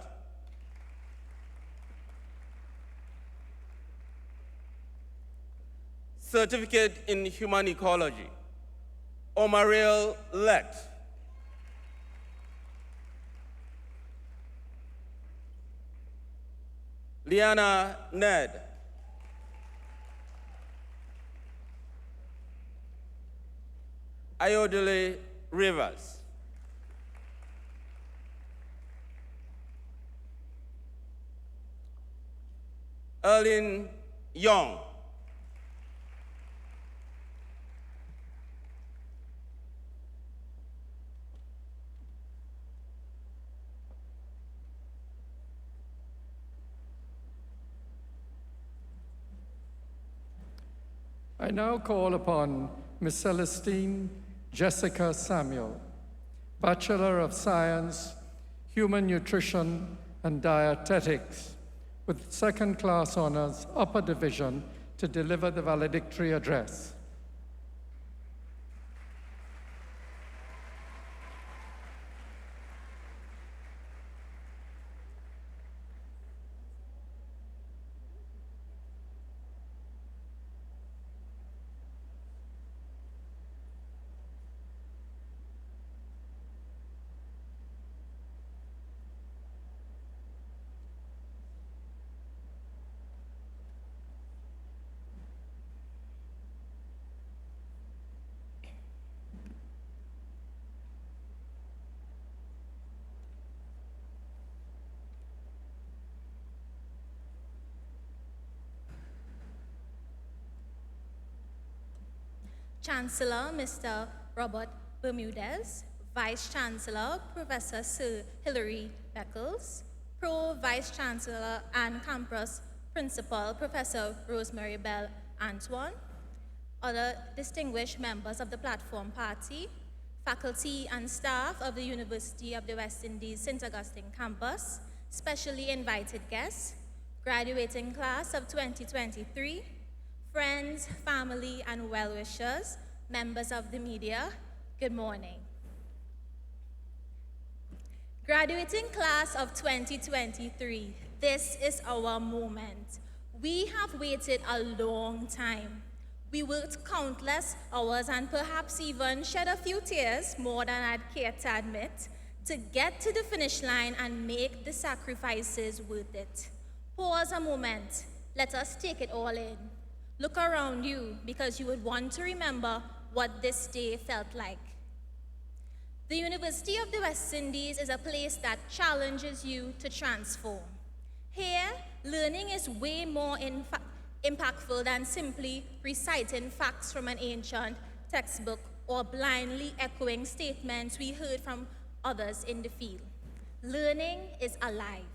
Certificate in Human Ecology, Omariel Lett. Liana Ned. Ayodele Rivers. Erlyn Young. I now call upon Ms. Celestine Jessica Samuel, Bachelor of Science, Human Nutrition and Dietetics, with second-class honors, upper division, to deliver the valedictory address. Chancellor, Mr. Robert Bermudez, Vice Chancellor, Professor Sir Hilary Beckles, Pro Vice Chancellor and Campus Principal, Professor Rosemary Bell Antoine, other distinguished members of the Platform Party, faculty and staff of the University of the West Indies St. Augustine Campus, specially invited guests, graduating class of 2023, friends, family, and well-wishers, members of the media, good morning. Graduating class of 2023, this is our moment. We have waited a long time. We worked countless hours and perhaps even shed a few tears, more than I'd care to admit, to get to the finish line and make the sacrifices worth it. Pause a moment. Let us take it all in. Look around you because you would want to remember what this day felt like. The University of the West Indies is a place that challenges you to transform. Here, learning is way more impactful than simply reciting facts from an ancient textbook or blindly echoing statements we heard from others in the field. Learning is alive.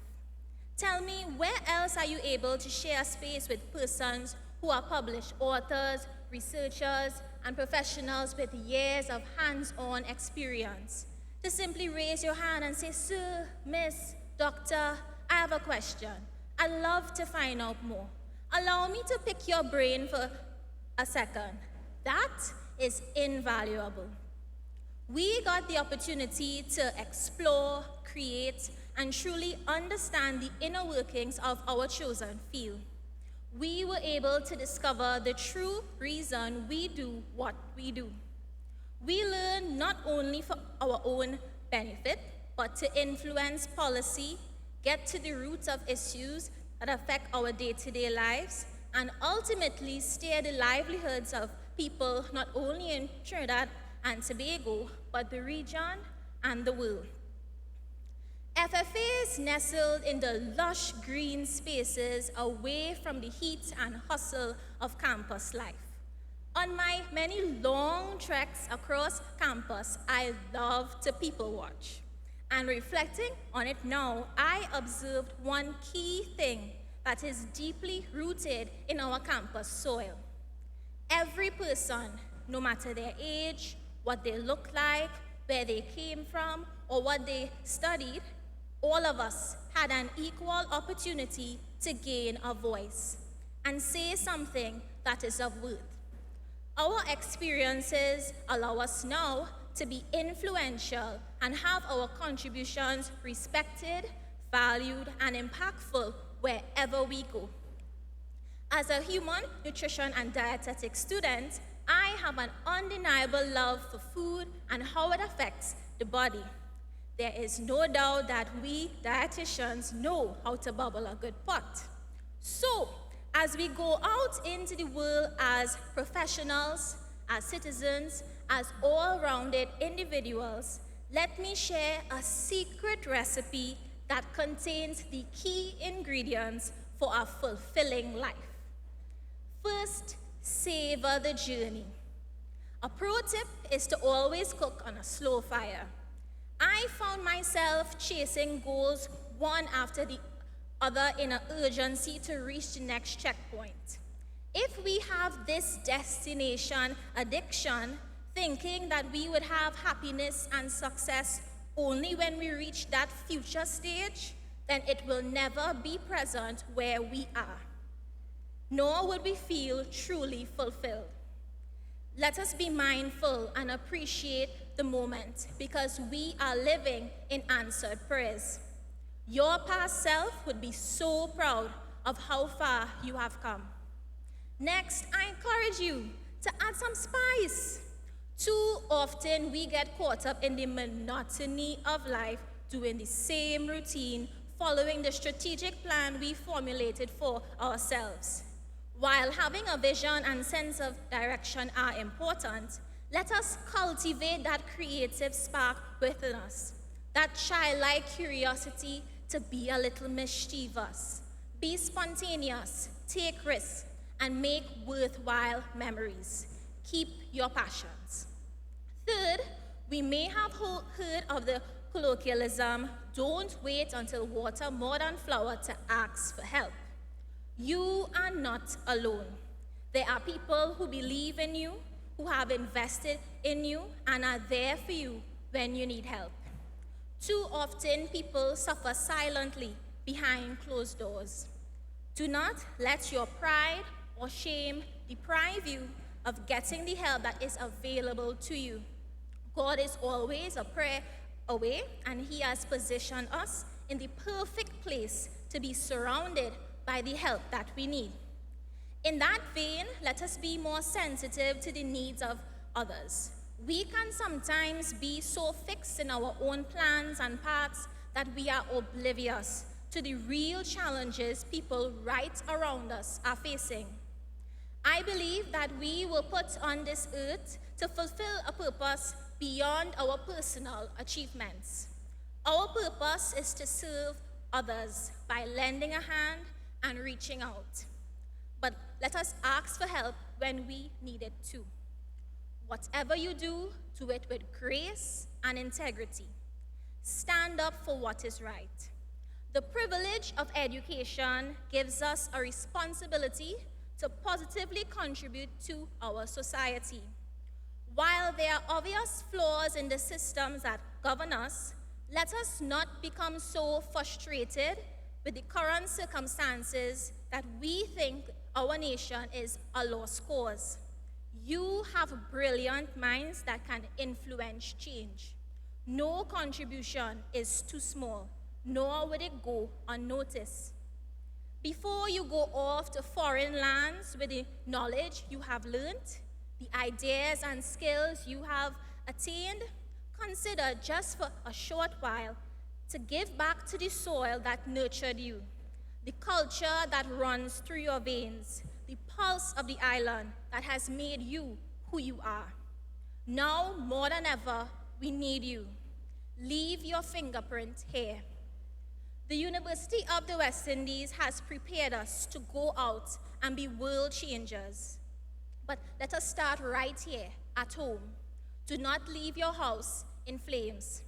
Tell me, where else are you able to share space with persons who are published authors, researchers, and professionals with years of hands-on experience to simply raise your hand and say, "Sir, Miss, Doctor, I have a question. I'd love to find out more. Allow me to pick your brain for a second." That is invaluable. We got the opportunity to explore, create, and truly understand the inner workings of our chosen field. We were able to discover the true reason we do what we do. We learn not only for our own benefit, but to influence policy, get to the roots of issues that affect our day-to-day lives, and ultimately steer the livelihoods of people not only in Trinidad and Tobago, but the region and the world. FFA is nestled in the lush green spaces away from the heat and hustle of campus life. On my many long treks across campus, I love to people watch. And reflecting on it now, I observed one key thing that is deeply rooted in our campus soil. Every person, no matter their age, what they look like, where they came from, or what they studied, all of us had an equal opportunity to gain a voice and say something that is of worth. Our experiences allow us now to be influential and have our contributions respected, valued, and impactful wherever we go. As a human nutrition and dietetic student, I have an undeniable love for food and how it affects the body. There is no doubt that we dietitians know how to bubble a good pot. So, as we go out into the world as professionals, as citizens, as all-rounded individuals, let me share a secret recipe that contains the key ingredients for a fulfilling life. First, savor the journey. A pro tip is to always cook on a slow fire. I found myself chasing goals one after the other in an urgency to reach the next checkpoint. If we have this destination addiction, thinking that we would have happiness and success only when we reach that future stage, then it will never be present where we are, nor would we feel truly fulfilled. Let us be mindful and appreciate the moment because we are living in answered prayers. Your past self would be so proud of how far you have come. Next, I encourage you to add some spice. Too often we get caught up in the monotony of life, doing the same routine, following the strategic plan we formulated for ourselves. While having a vision and sense of direction are important, let us cultivate that creative spark within us, that childlike curiosity to be a little mischievous, be spontaneous, take risks, and make worthwhile memories. Keep your passions. Third, we may have heard of the colloquialism, "Don't wait until water more than flour to ask for help." You are not alone. There are people who believe in you, who have invested in you, and are there for you when you need help. Too often, people suffer silently behind closed doors. Do not let your pride or shame deprive you of getting the help that is available to you. God is always a prayer away, and He has positioned us in the perfect place to be surrounded by the help that we need. In that vein, let us be more sensitive to the needs of others. We can sometimes be so fixed in our own plans and paths that we are oblivious to the real challenges people right around us are facing. I believe that we were put on this earth to fulfill a purpose beyond our personal achievements. Our purpose is to serve others by lending a hand and reaching out. But let us ask for help when we need it too. Whatever you do it with grace and integrity. Stand up for what is right. The privilege of education gives us a responsibility to positively contribute to our society. While there are obvious flaws in the systems that govern us, let us not become so frustrated with the current circumstances that we think our nation is a lost cause. You have brilliant minds that can influence change. No contribution is too small, nor would it go unnoticed. Before you go off to foreign lands with the knowledge you have learned, the ideas and skills you have attained, consider just for a short while to give back to the soil that nurtured you, the culture that runs through your veins, the pulse of the island that has made you who you are. Now, more than ever, we need you. Leave your fingerprint here. The University of the West Indies has prepared us to go out and be world changers. But let us start right here at home. Do not leave your house in flames.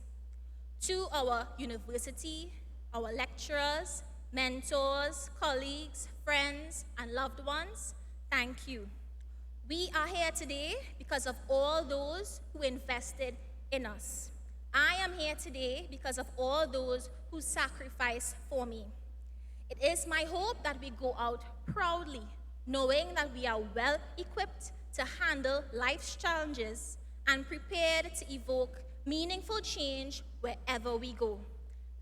To our university, our lecturers, mentors, colleagues, friends, and loved ones, thank you. We are here today because of all those who invested in us. I am here today because of all those who sacrificed for me. It is my hope that we go out proudly, knowing that we are well equipped to handle life's challenges and prepared to evoke meaningful change wherever we go.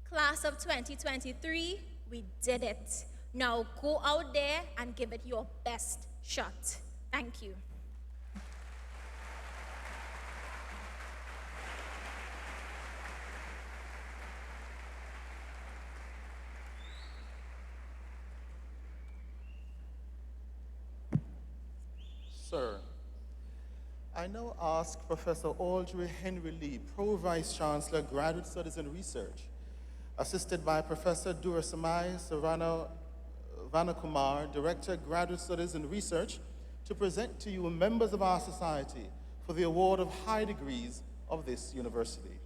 Class of 2023, we did it. Now go out there and give it your best shot. Thank you. Sir, I now ask Professor Audrey Henry Lee, Pro-Vice Chancellor, Graduate Studies and Research, assisted by Professor Durasamai Sarana Vanakumar, Director, Graduate Studies and Research, to present to you members of our society for the award of high degrees of this university.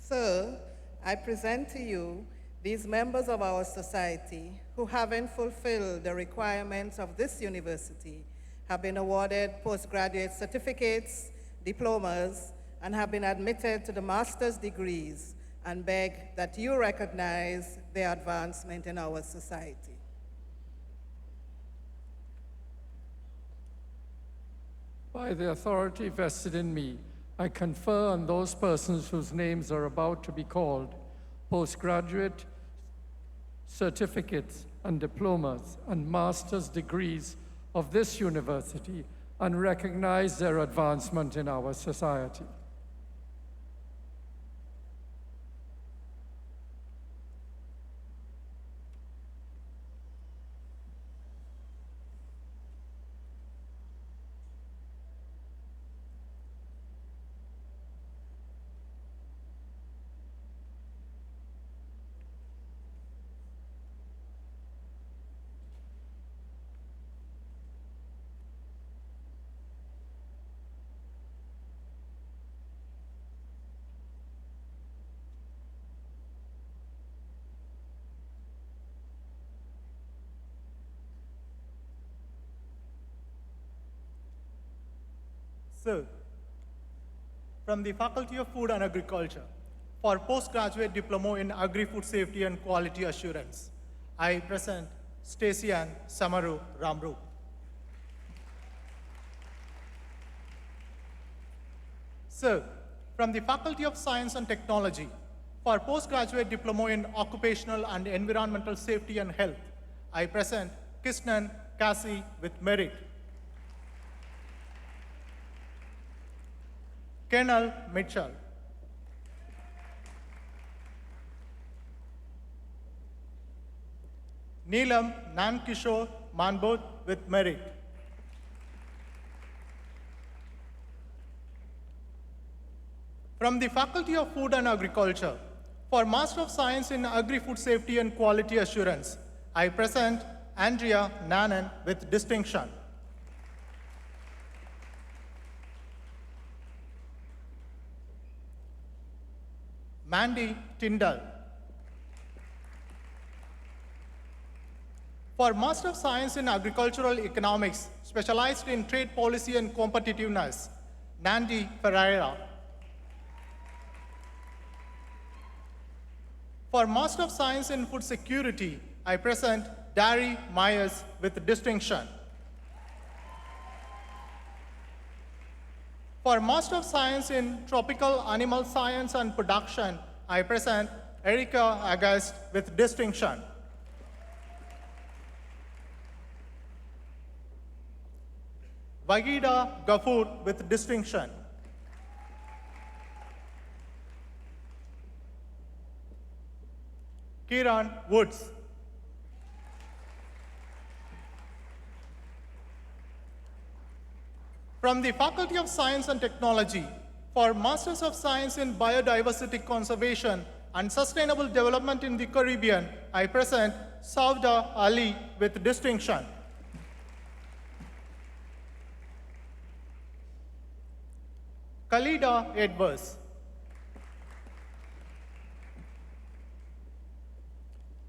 Sir, I present to you these members of our society who, having fulfilled the requirements of this university, have been awarded postgraduate certificates, diplomas, and have been admitted to the master's degrees, and beg that you recognize their advancement in our society. By the authority vested in me, I confer on those persons whose names are about to be called postgraduate certificates and diplomas and master's degrees of this university and recognize their advancement in our society. Sir, from the Faculty of Food and Agriculture, for postgraduate diploma in Agri-Food Safety and Quality Assurance, I present Stacey Ann Samaru Ramru. Sir, from the Faculty of Science and Technology, for postgraduate diploma in Occupational and Environmental Safety and Health, I present Kisnan Cassie with merit. Kenal Mitchell. Neelam Nankishore Manbodh with merit. From the Faculty of Food and Agriculture, for Master of Science in Agri-Food Safety and Quality Assurance, I present Andrea Nanan with distinction. Mandy Tyndall. For Master of Science in Agricultural Economics, specialized in trade policy and competitiveness, Nandi Ferreira. For Master of Science in Food Security, I present Dari Myers with distinction. For Master of Science in Tropical Animal Science and Production, I present Erika Agast with distinction. Vagida Gafoor with distinction. Kiran Woods. From the Faculty of Science and Technology, for Masters of Science in Biodiversity Conservation and Sustainable Development in the Caribbean, I present Sauda Ali with distinction. Khalida Edwards.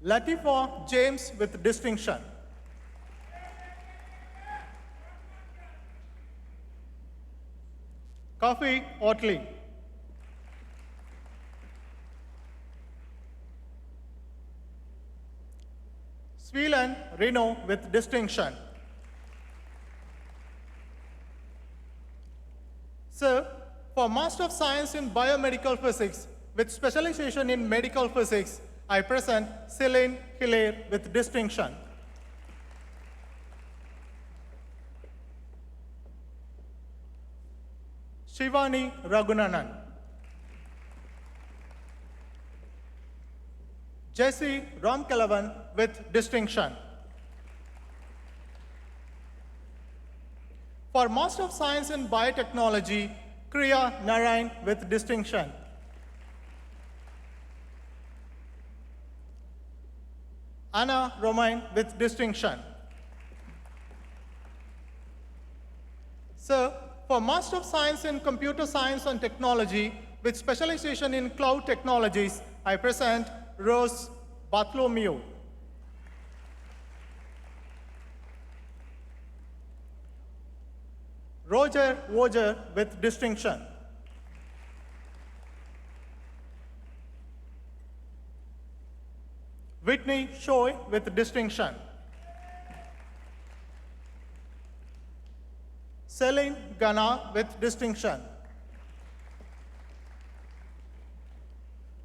Latifa James with distinction. Kafi Otley. Swelan Reno with distinction. Sir, for Master of Science in Biomedical Physics with specialization in Medical Physics, I present Celine Hilaire with distinction. Shivani Raghunanan. Jesse Ramkalavan with distinction. For Master of Science in Biotechnology, Kriya Narayan with distinction. Anna Romain with distinction. Sir, for Master of Science in Computer Science and Technology with specialization in Cloud Technologies, I present Rose Bartholomew. Roger Woger with distinction. Whitney Choi with distinction. Celine Gana with distinction.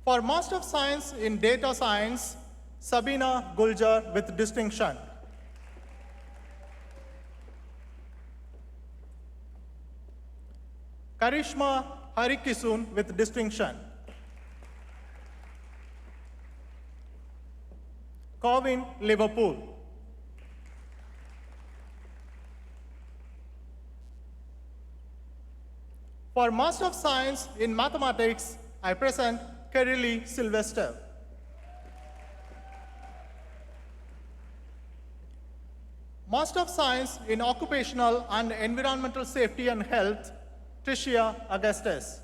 For Master of Science in Data Science, Sabina Guljar with distinction. Karishma Harikisun with distinction. Corwin Liverpool. For Master of Science in Mathematics, I present Kerili Sylvester. Master of Science in Occupational and Environmental Safety and Health, Tricia Augustus.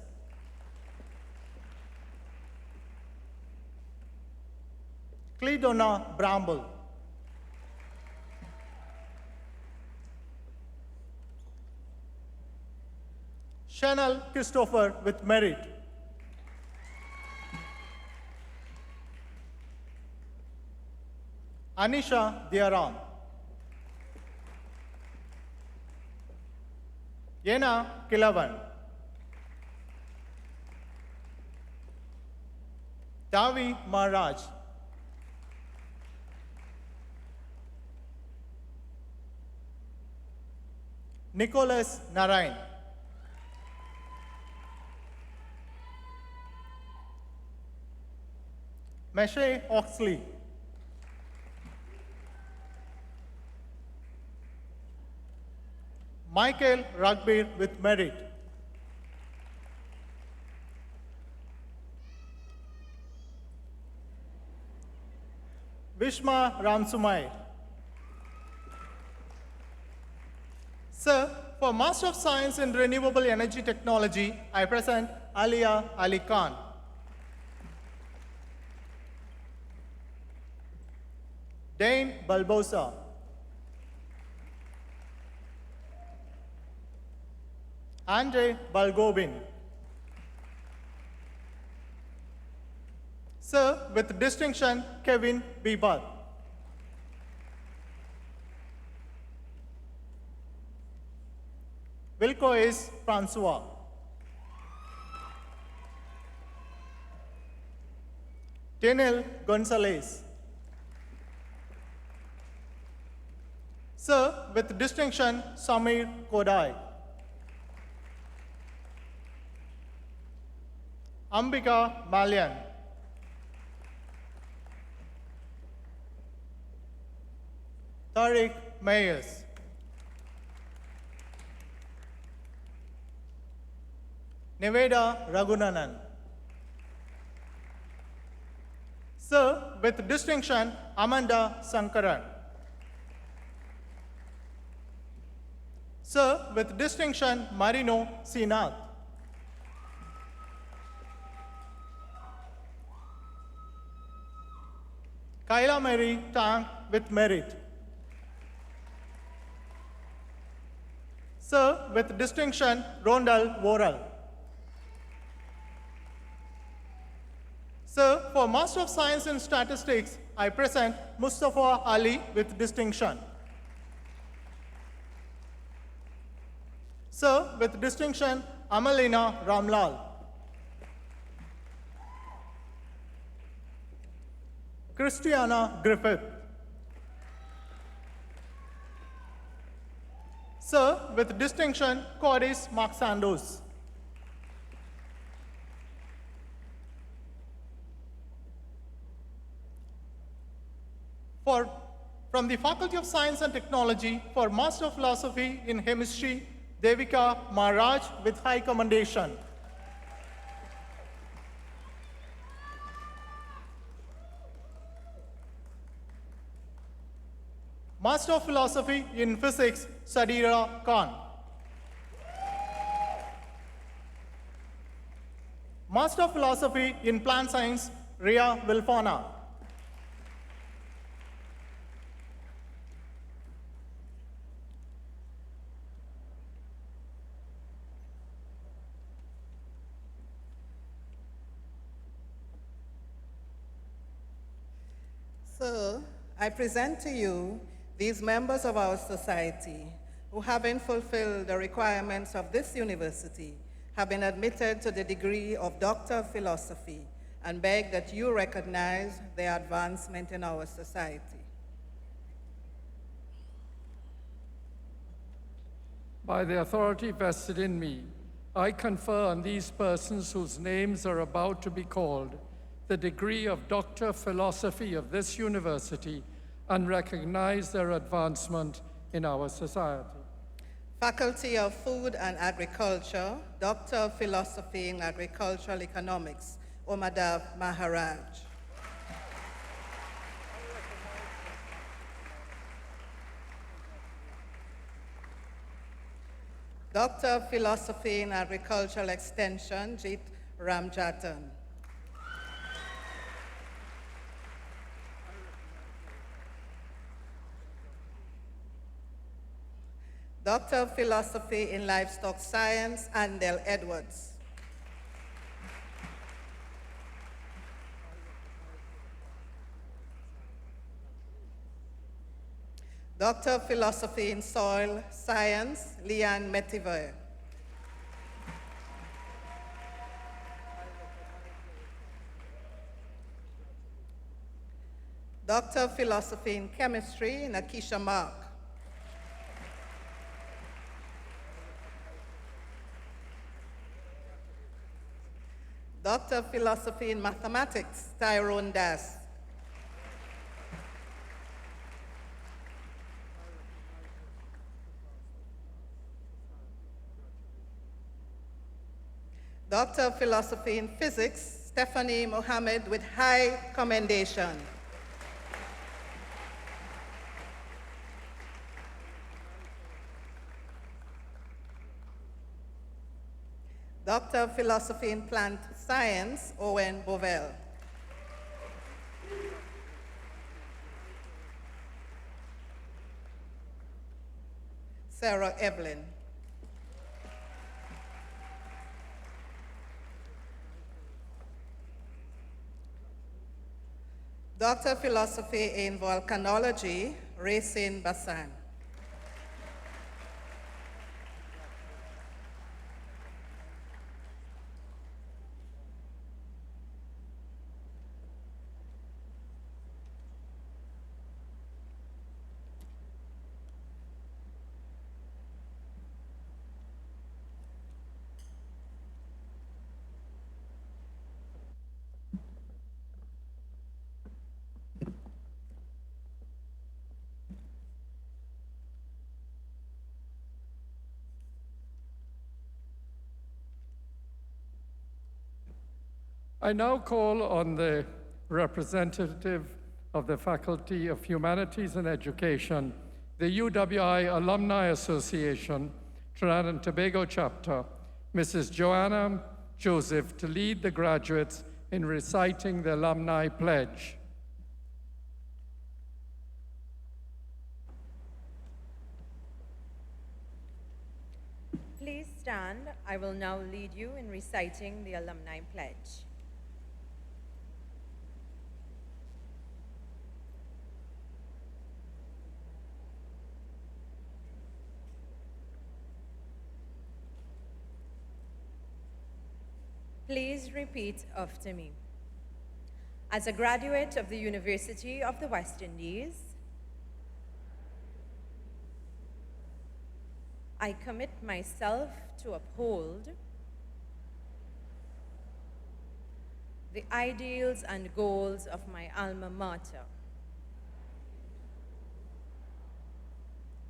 Cledona Bramble. Chanel Christopher with merit. Anisha Diaram. Yena Kilavan. Davi Maharaj. Nicholas Narayan. Meshe Oxley. Michael Rugbir with merit. Vishma Ramsumai. Sir, for Master of Science in Renewable Energy Technology, I present Alia Ali Khan. Dane Balbosa. Andre Balgobin. Sir, with distinction, Kevin Bieber. Wilcois Francois. Daniel Gonzalez. Sir, with distinction, Samir Kodai. Ambika Malian. Tariq Mayers. Nevada Raghunanan. Sir, with distinction, Amanda Sankaran. Sir, with distinction, Marino Sinath. Kyla Mary Tang with merit. Sir, with distinction, Rondal Worrell. Sir, for Master of Science in Statistics, I present Mustafa Ali with distinction. Sir, with distinction, Amalina Ramlal. Christiana Griffith. Sir, with distinction, Cordis Mark Sandos. From the Faculty of Science and Technology, for Master of Philosophy in Chemistry, Devika Maharaj with high commendation. Master of Philosophy in Physics, Sadira Khan. Master of Philosophy in Plant Science, Ria Wilfona. So, I present to you these members of our society who, having fulfilled the requirements of this university, have been admitted to the degree of Doctor of Philosophy and beg that you recognize their advancement in our society. By the authority vested in me, I confer on these persons whose names are about to be called the degree of Doctor of Philosophy of this university and recognize their advancement in our society. Faculty of Food and Agriculture, Doctor of Philosophy in Agricultural Economics, Omadav Maharaj. Doctor of Philosophy in Agricultural Extension, Jit Ramjatan. Doctor of Philosophy in Livestock Science, Andel Edwards. Doctor of Philosophy in Soil Science, Leanne Metiver. Doctor of Philosophy in Chemistry, Nakisha Mark. Doctor of Philosophy in Mathematics, Tyrone Das. Doctor of Philosophy in Physics, Stephanie Mohammed with high commendation. Doctor of Philosophy in Plant Science, Owen Bovell. Sarah Evelyn. Doctor of Philosophy in Volcanology, Racine Bassan. I now call on the representative of the Faculty of Humanities and Education, the UWI Alumni Association, Trinidad and Tobago Chapter, Mrs. Joanna Joseph, to lead the graduates in reciting the Alumni Pledge. Please stand. I will now lead you in reciting the Alumni Pledge. Please repeat after me. As a graduate of the University of the West Indies, I commit myself to uphold the ideals and goals of my alma mater.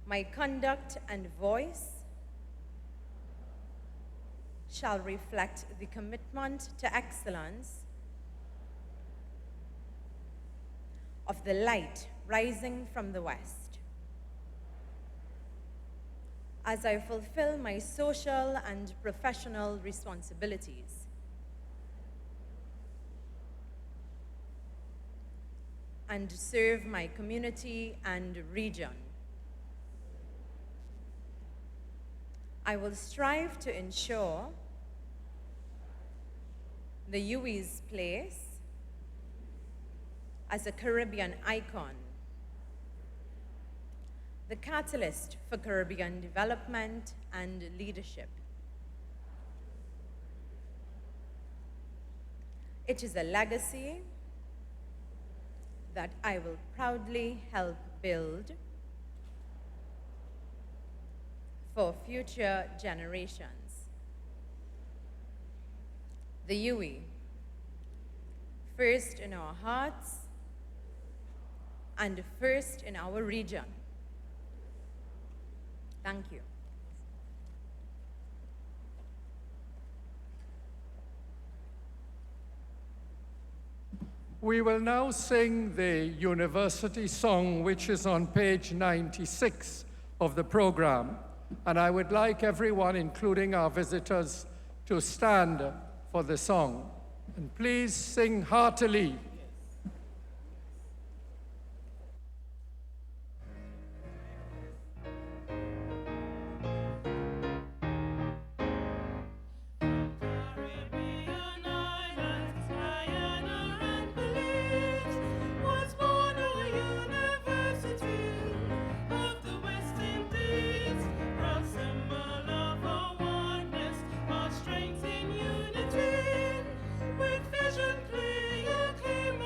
My conduct and voice shall reflect the commitment to excellence of the light rising from the West. As I fulfill my social and professional responsibilities, and serve my community and region, I will strive to ensure the UWI's place as a Caribbean icon, the catalyst for Caribbean development and leadership. It is a legacy that I will proudly help build for future generations. The UWI, first in our hearts and first in our region. Thank you. We will now sing the university song, which is on page 96 of the program. And I would like everyone, including our visitors, to stand for the song. And please sing heartily. Strength in unity, with vision clear, came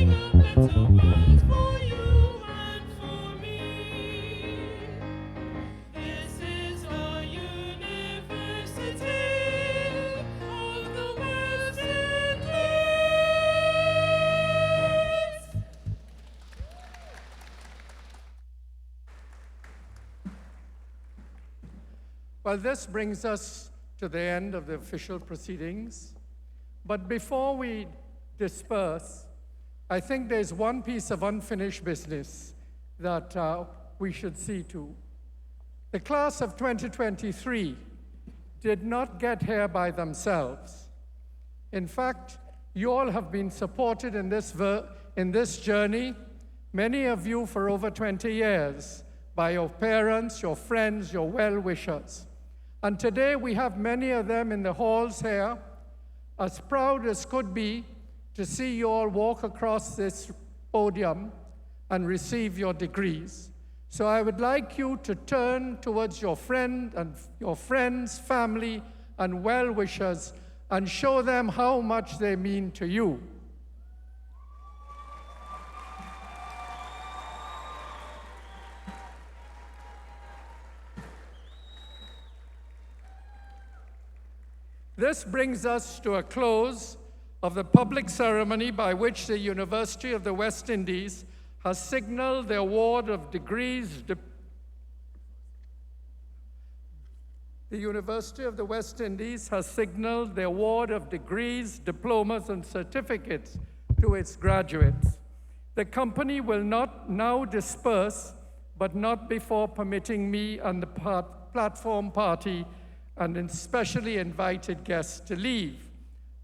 building a better world for you and for me. This is our University of the West Indies. Well, this brings us to the end of the official proceedings. But before we disperse, I think there's one piece of unfinished business that we should see to. The class of 2023 did not get here by themselves. In fact, you all have been supported in this journey, many of you for over 20 years, by your parents, your friends, your well-wishers. And today we have many of them in the halls here, as proud as could be to see you all walk across this podium and receive your degrees. So I would like you to turn towards your friend and your friends, family, and well-wishers and show them how much they mean to you. This brings us to a close of the public ceremony by which the University of the West Indies has signaled the award of degrees. The University of the West Indies has signaled the award of degrees, diplomas, and certificates to its graduates. The company will not now disperse, but not before permitting me and the platform party and especially invited guests to leave.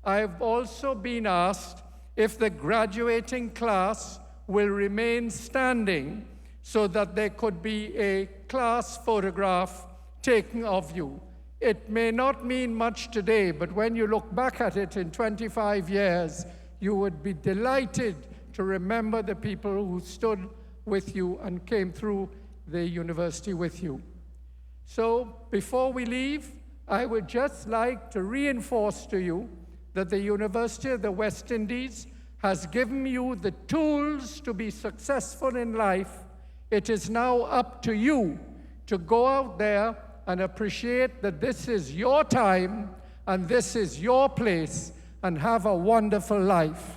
I have also been asked if the graduating class will remain standing so that there could be a class photograph taken of you. It may not mean much today, but when you look back at it in 25 years, you would be delighted to remember the people who stood with you and came through the university with you. So before we leave, I would just like to reinforce to you that the University of the West Indies has given you the tools to be successful in life. It is now up to you to go out there and appreciate that this is your time and this is your place, and have a wonderful life.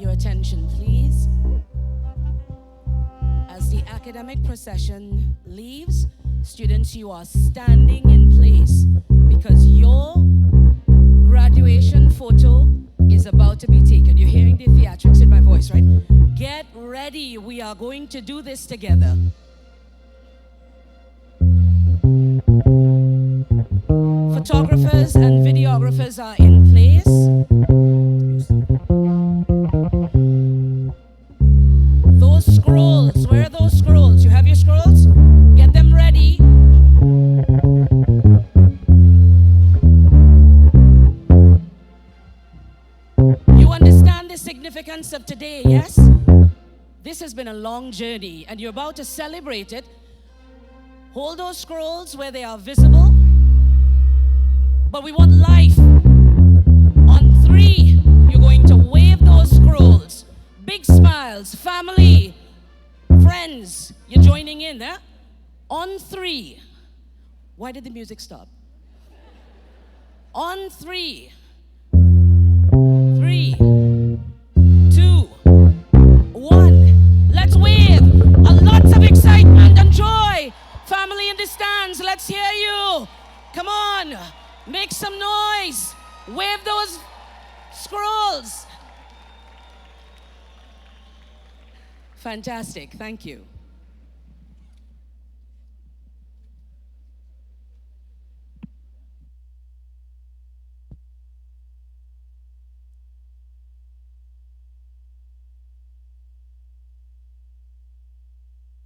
your attention, please. As the academic procession leaves, students, you are standing in place because your graduation photo is about to be taken. You're hearing the theatrics in my voice, right? Get ready. We are going to do this together. Photographers and videographers are in place. Those scrolls, where are those scrolls? You have your scrolls? Get them ready. You understand the significance of today, yes? This has been a long journey and you're about to celebrate it. Hold those scrolls where they are visible. But we want life. On 3, you're going to wave those scrolls. Big smiles, family, friends, you're joining in, eh? On 3. Why did the music stop? On 3. 3, 2, 1. Let's wave. Lots of excitement and joy. Family in the stands, let's hear you. Come on. Make some noise. Wave those scrolls. Fantastic. Thank you.